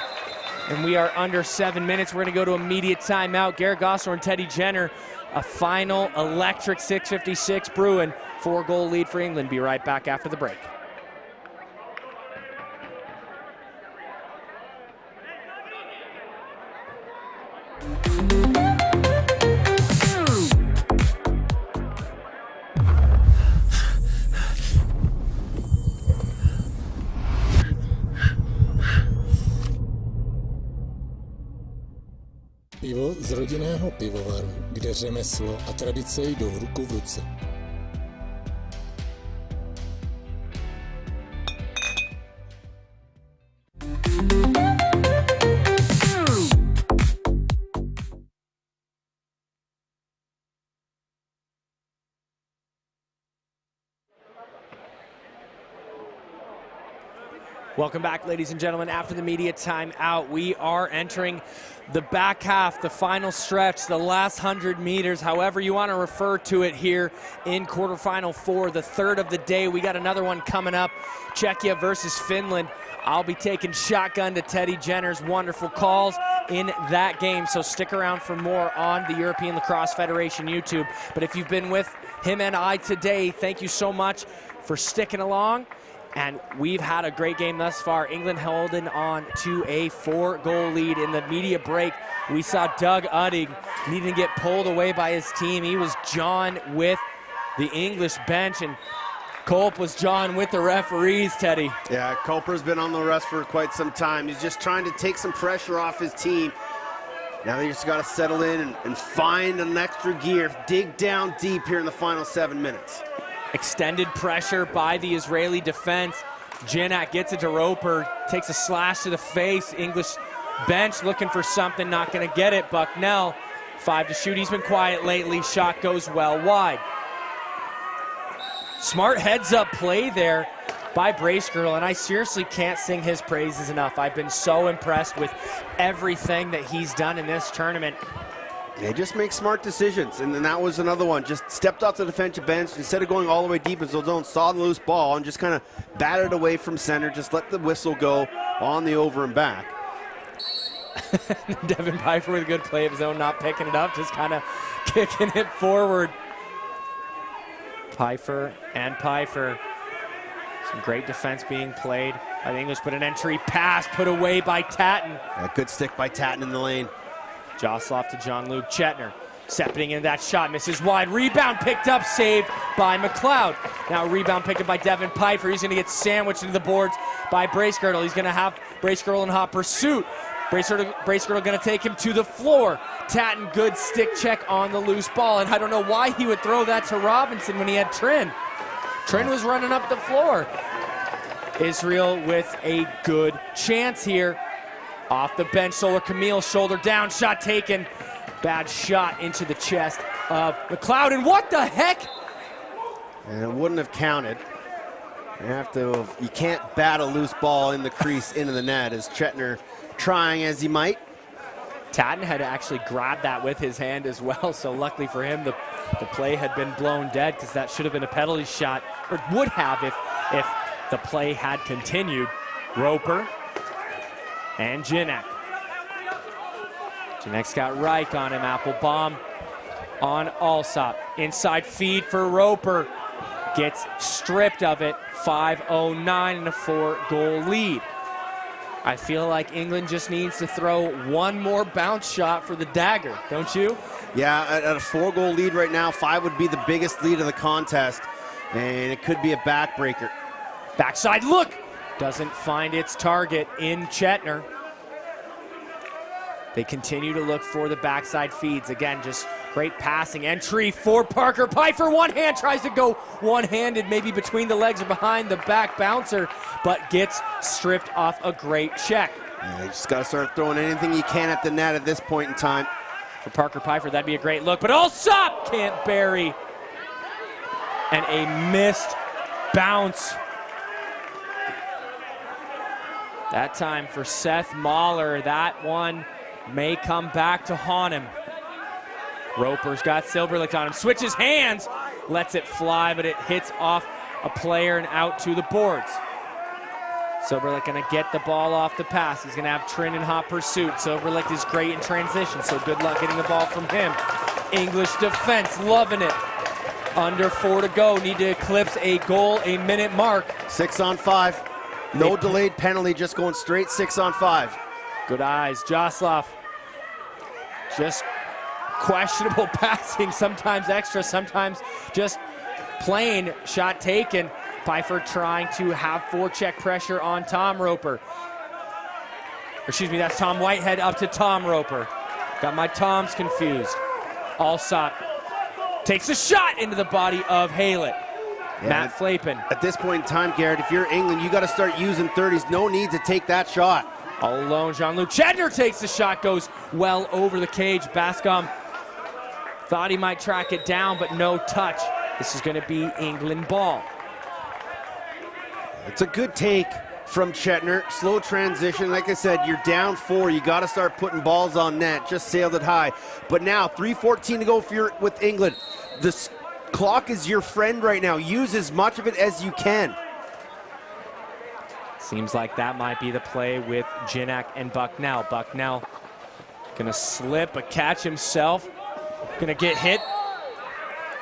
And we are under 7 minutes. We're going to go to immediate timeout. Garrett Gossler and Teddy Jenner. A final electric 6:56 Bruin. 4-goal lead for England. Be right back after the break. Pivo z rodinného pivovaru, kde řemeslo a tradice jdou ruku v ruce. Welcome back, ladies and gentlemen. After the media timeout, we are entering the back half, the final stretch, the last 100 meters, however you want to refer to it here in quarterfinal 4, the third of the day. We got another one coming up, Czechia versus Finland. I'll be taking shotgun to Teddy Jenner's wonderful calls in that game, so stick around for more on the European Lacrosse Federation YouTube. But if you've been with him and I today, thank you so much for sticking along. And we've had a great game thus far. England holding on to a 4-goal lead. In the media break, we saw Doug Udding needing to get pulled away by his team. He was John with the English bench, and Culp was John with the referees, Teddy. Yeah, Culper's been on the rest for quite some time. He's just trying to take some pressure off his team. Now they just got to settle in and find an extra gear, dig down deep here in the final 7 minutes. Extended pressure by the Israeli defense. Janak gets it to Roper, takes a slash to the face. English bench looking for something, not going to get it. Bucknell, 5 to shoot. He's been quiet lately. Shot goes well wide. Smart heads-up play there by Bracegirl, and I seriously can't sing his praises enough. I've been so impressed with everything that he's done in this tournament. They just make smart decisions, and then that was another one. Just stepped off the defensive bench. Instead of going all the way deep into the zone, saw the loose ball and just kind of batted away from center. Just let the whistle go on the over and back. Devin Pfeiffer with a good play of his own, not picking it up, just kind of kicking it forward. Pfeiffer and Pfeiffer. Some great defense being played by the English, but an entry pass put away by Tatton. A good stick by Tatton in the lane. Josloff to John-Luke Chetner. Stepping in that shot, misses wide. Rebound picked up, saved by McLeod. Now rebound picked up by Devin Pfeiffer. He's going to get sandwiched into the boards by Bracegirdle. He's going to have Bracegirdle in hot pursuit. Bracegirdle going to take him to the floor. Tatton, good stick check on the loose ball. And I don't know why he would throw that to Robinson when he had Trin. Trin was running up the floor. Israel with a good chance here. Off the bench, Solar Camille, shoulder down, shot taken. Bad shot into the chest of McLeod, and what the heck? And it wouldn't have counted. You can't bat a loose ball in the crease into the net, as Chetner trying as he might. Tatton had actually grabbed that with his hand as well, so luckily for him, the play had been blown dead, because that should have been a penalty shot, or would have if the play had continued. Roper and Janak. Janak's got Reich on him. Applebaum on Alsop. Inside feed for Roper. Gets stripped of it. 5:09 and a 4-goal lead. I feel like England just needs to throw one more bounce shot for the dagger, don't you? Yeah, at a 4-goal lead right now, 5 would be the biggest lead of the contest, and it could be a backbreaker. Backside look. Doesn't find its target in Chetner. They continue to look for the backside feeds. Again, just great passing entry for Parker Pfeiffer. One hand, tries to go one-handed, maybe between the legs or behind the back bouncer, but gets stripped off a great check. Yeah, you just got to start throwing anything you can at the net at this point in time. For Parker Pfeiffer, that'd be a great look, but Allsop can't bury. And a missed bounce. That time for Seth Mahler. That one may come back to haunt him. Roper's got Silberlich on him, switches hands, lets it fly, but it hits off a player and out to the boards. Silberlich gonna get the ball off the pass. He's gonna have Trin in hot pursuit. Silberlich is great in transition, so good luck getting the ball from him. English defense loving it. Under 4 to go, need to eclipse a goal, a minute mark. 6 on 5. No delayed penalty, just going straight 6 on 5. Good eyes, Josloff. Just questionable passing, sometimes extra, sometimes just plain shot taken. Pfeiffer trying to have forecheck pressure on Tom Roper. Excuse me, that's Tom Whitehead up to Tom Roper. Got my Toms confused. Allsop takes a shot into the body of Haylett. Yeah, Matt Flapen. At this point in time, Garrett, if you're England, you got to start using 30s. No need to take that shot. All alone, Jean-Luc Chetner takes the shot, goes well over the cage. Bascom thought he might track it down, but no touch. This is going to be England ball. It's a good take from Chetner. Slow transition. Like I said, you're down 4. You got to start putting balls on net. Just sailed it high. But now, 3:14 to go with England. The clock is your friend right now. Use as much of it as you can. Seems like that might be the play with Jinak and Bucknell. Bucknell gonna slip a catch himself. Gonna get hit.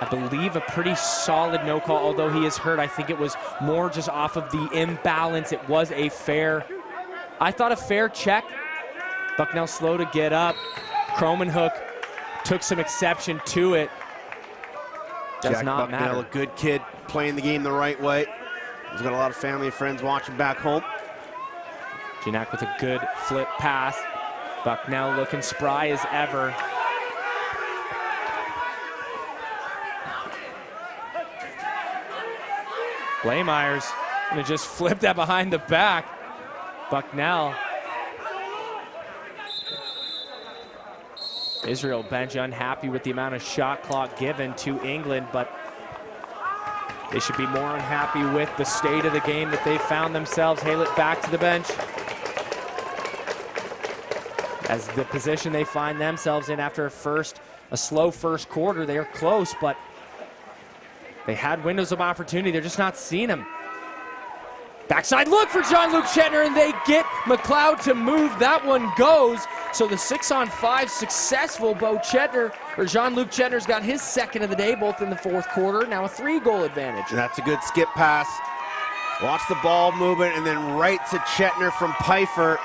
I believe a pretty solid no call, although he is hurt. I think it was more just off of the imbalance. It was a fair, I thought a fair check. Bucknell slow to get up. Cromenhoek took some exception to it. Does Jack not Bucknell, matter. a good kid, playing the game the right way. He's got a lot of family and friends watching back home. Jinak with a good flip pass. Bucknell looking spry as ever. Blameyer's gonna just flip that behind the back. Bucknell. Israel bench unhappy with the amount of shot clock given to England, but they should be more unhappy with the state of the game that they found themselves. Haylett back to the bench. As the position they find themselves in after a slow first quarter, they are close, but they had windows of opportunity. They're just not seeing them. Backside look for Jean-Luc Chetner, and they get McLeod to move. That one goes. So the 6-on-5 successful. Jean-Luc Chetner's got his second of the day, both in the fourth quarter. Now a 3-goal advantage. And that's a good skip pass. Watch the ball movement, and then right to Chetner from Pfeiffer.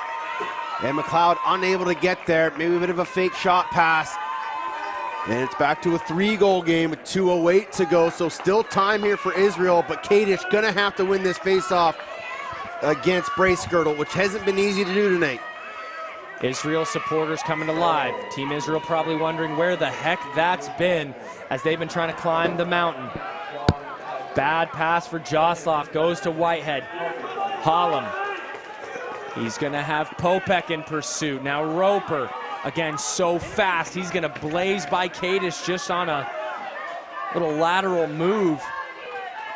And McLeod unable to get there. Maybe a bit of a fake shot pass. And it's back to a 3-goal game with 2:08 to go. So still time here for Israel, but Kadish gonna have to win this face-off against Bracegirdle, which hasn't been easy to do tonight. Israel supporters coming alive. Team Israel probably wondering where the heck that's been as they've been trying to climb the mountain. Bad pass for Josloff, goes to Whitehead. Hollum. He's gonna have Popek in pursuit. Now Roper, again, so fast. He's gonna blaze by Kadish just on a little lateral move.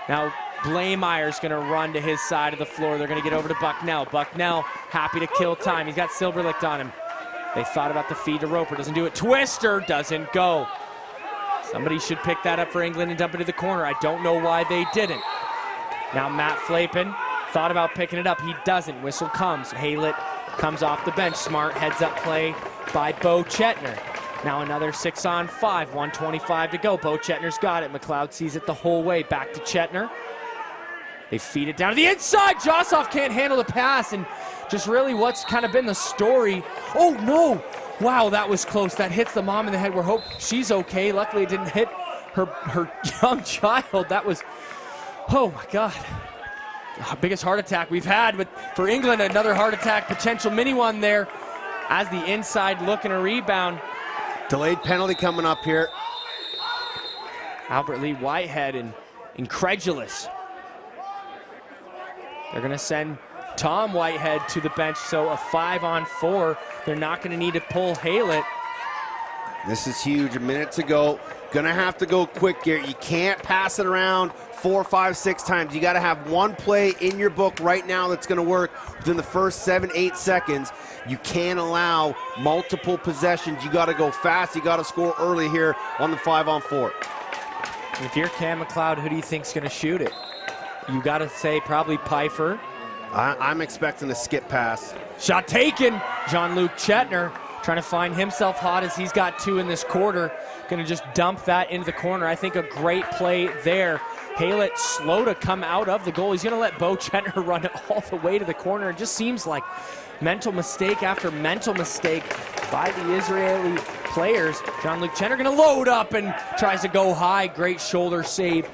Now Blameyer's gonna run to his side of the floor. They're gonna get over to Bucknell. Bucknell happy to kill time. He's got Silberlich on him. They thought about the feed to Roper, doesn't do it. Twister doesn't go. Somebody should pick that up for England and dump it to the corner. I don't know why they didn't. Now Matt Flapen thought about picking it up. He doesn't. Whistle comes. Haylett comes off the bench. Smart heads up play by Bo Chetner. Now another 6-on-5, 1:25 to go. Bo Chetner's got it. McLeod sees it the whole way. Back to Chetner. They feed it down to the inside. Josloff can't handle the pass, and just really what's kind of been the story. Oh no! Wow, that was close. That hits the mom in the head. We're hoping she's okay. Luckily, it didn't hit her young child. That was, oh my God. Biggest heart attack we've had, but for England, another heart attack, potential mini one there as the inside look and a rebound. Delayed penalty coming up here. Albert Lee Whitehead and incredulous. They're going to send Tom Whitehead to the bench, so a 5-on-4. They're not going to need to pull Haylett. This is huge. A minute to go. Gonna have to go quick here. You can't pass it around 4, 5, 6 times. You got to have one play in your book right now that's going to work within the first 7, 8 seconds. You can't allow multiple possessions. You got to go fast. You got to score early here on the 5-on-4. If you're Cam McLeod, who do you think's going to shoot it? You got to say probably Pfeiffer. I'm expecting a skip pass. Shot taken. Jean-Luc Chetner trying to find himself hot as he's got 2 in this quarter. Going to just dump that into the corner. I think a great play there. Haylett slow to come out of the goal. He's going to let Bo Chetner run it all the way to the corner. It just seems like mental mistake after mental mistake by the Israeli players. Jean-Luc Chetner going to load up and tries to go high. Great shoulder save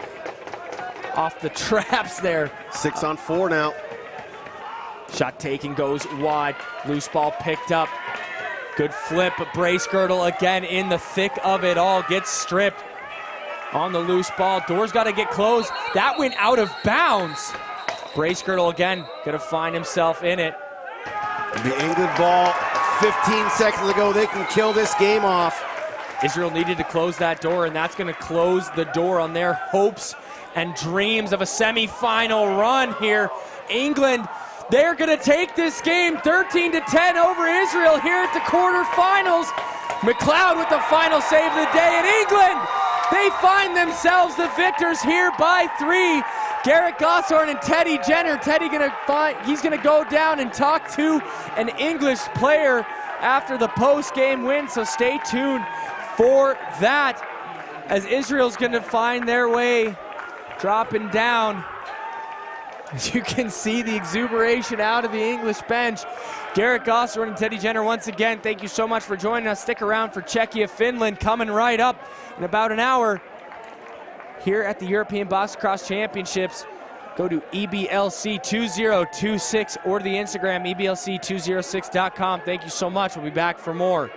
off the traps there. 6-on-4 now. Shot taken, goes wide. Loose ball picked up. Good flip, but Brace Girdle again in the thick of it all. Gets stripped on the loose ball. Door's got to get closed. That went out of bounds. Brace Girdle again, going to find himself in it. The England ball, 15 seconds to go. They can kill this game off. Israel needed to close that door, and that's going to close the door on their hopes and dreams of a semifinal run here. England, they're going to take this game 13-10 over Israel here at the quarterfinals. McLeod with the final save of the day, and England, they find themselves the victors here by 3. Garrett Gosshorn and Teddy Jenner. Teddy he's gonna go down and talk to an English player after the post-game win, so stay tuned for that as Israel's gonna find their way dropping down. As you can see the exuberation out of the English bench. Garrett Gosshorn and Teddy Jenner, once again, thank you so much for joining us. Stick around for Czechia, Finland coming right up in about an hour here at the European Box Cross Championships. Go to EBLC 2026 or to the Instagram EBLC206.com. Thank you so much. We'll be back for more.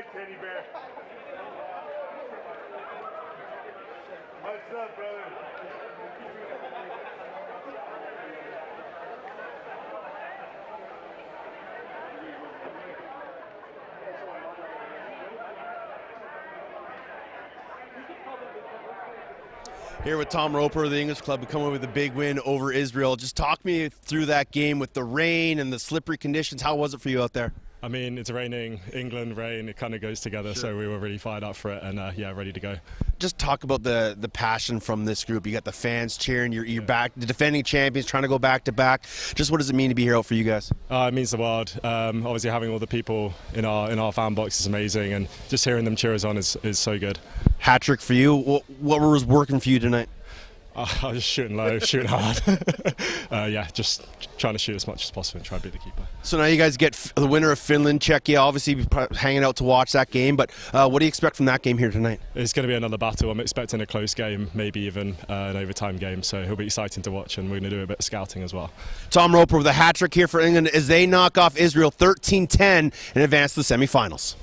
right, teddy bear. What's up, brother? Here with Tom Roper of the English Club, coming with a big win over Israel. Just talk me through that game with the rain and the slippery conditions. How was it for you out there? I mean, it's raining, England, rain, it kind of goes together, so we were really fired up for it and, yeah, ready to go. Just talk about the passion from this group. You got the fans cheering, you're back, the defending champions trying to go back-to-back. Just what does it mean to be here out for you guys? It means the world. Obviously, having all the people in our fan box is amazing, and just hearing them cheer us on is so good. Hat-trick for you. What was working for you tonight? I was just shooting low, shooting hard. Yeah, just trying to shoot as much as possible and try to beat the keeper. So now you guys get the winner of Finland, Czechia, obviously hanging out to watch that game, but what do you expect from that game here tonight? It's going to be another battle. I'm expecting a close game, maybe even an overtime game, so it'll be exciting to watch, and we're going to do a bit of scouting as well. Tom Roper with a hat-trick here for England as they knock off Israel 13-10 and advance to the semifinals.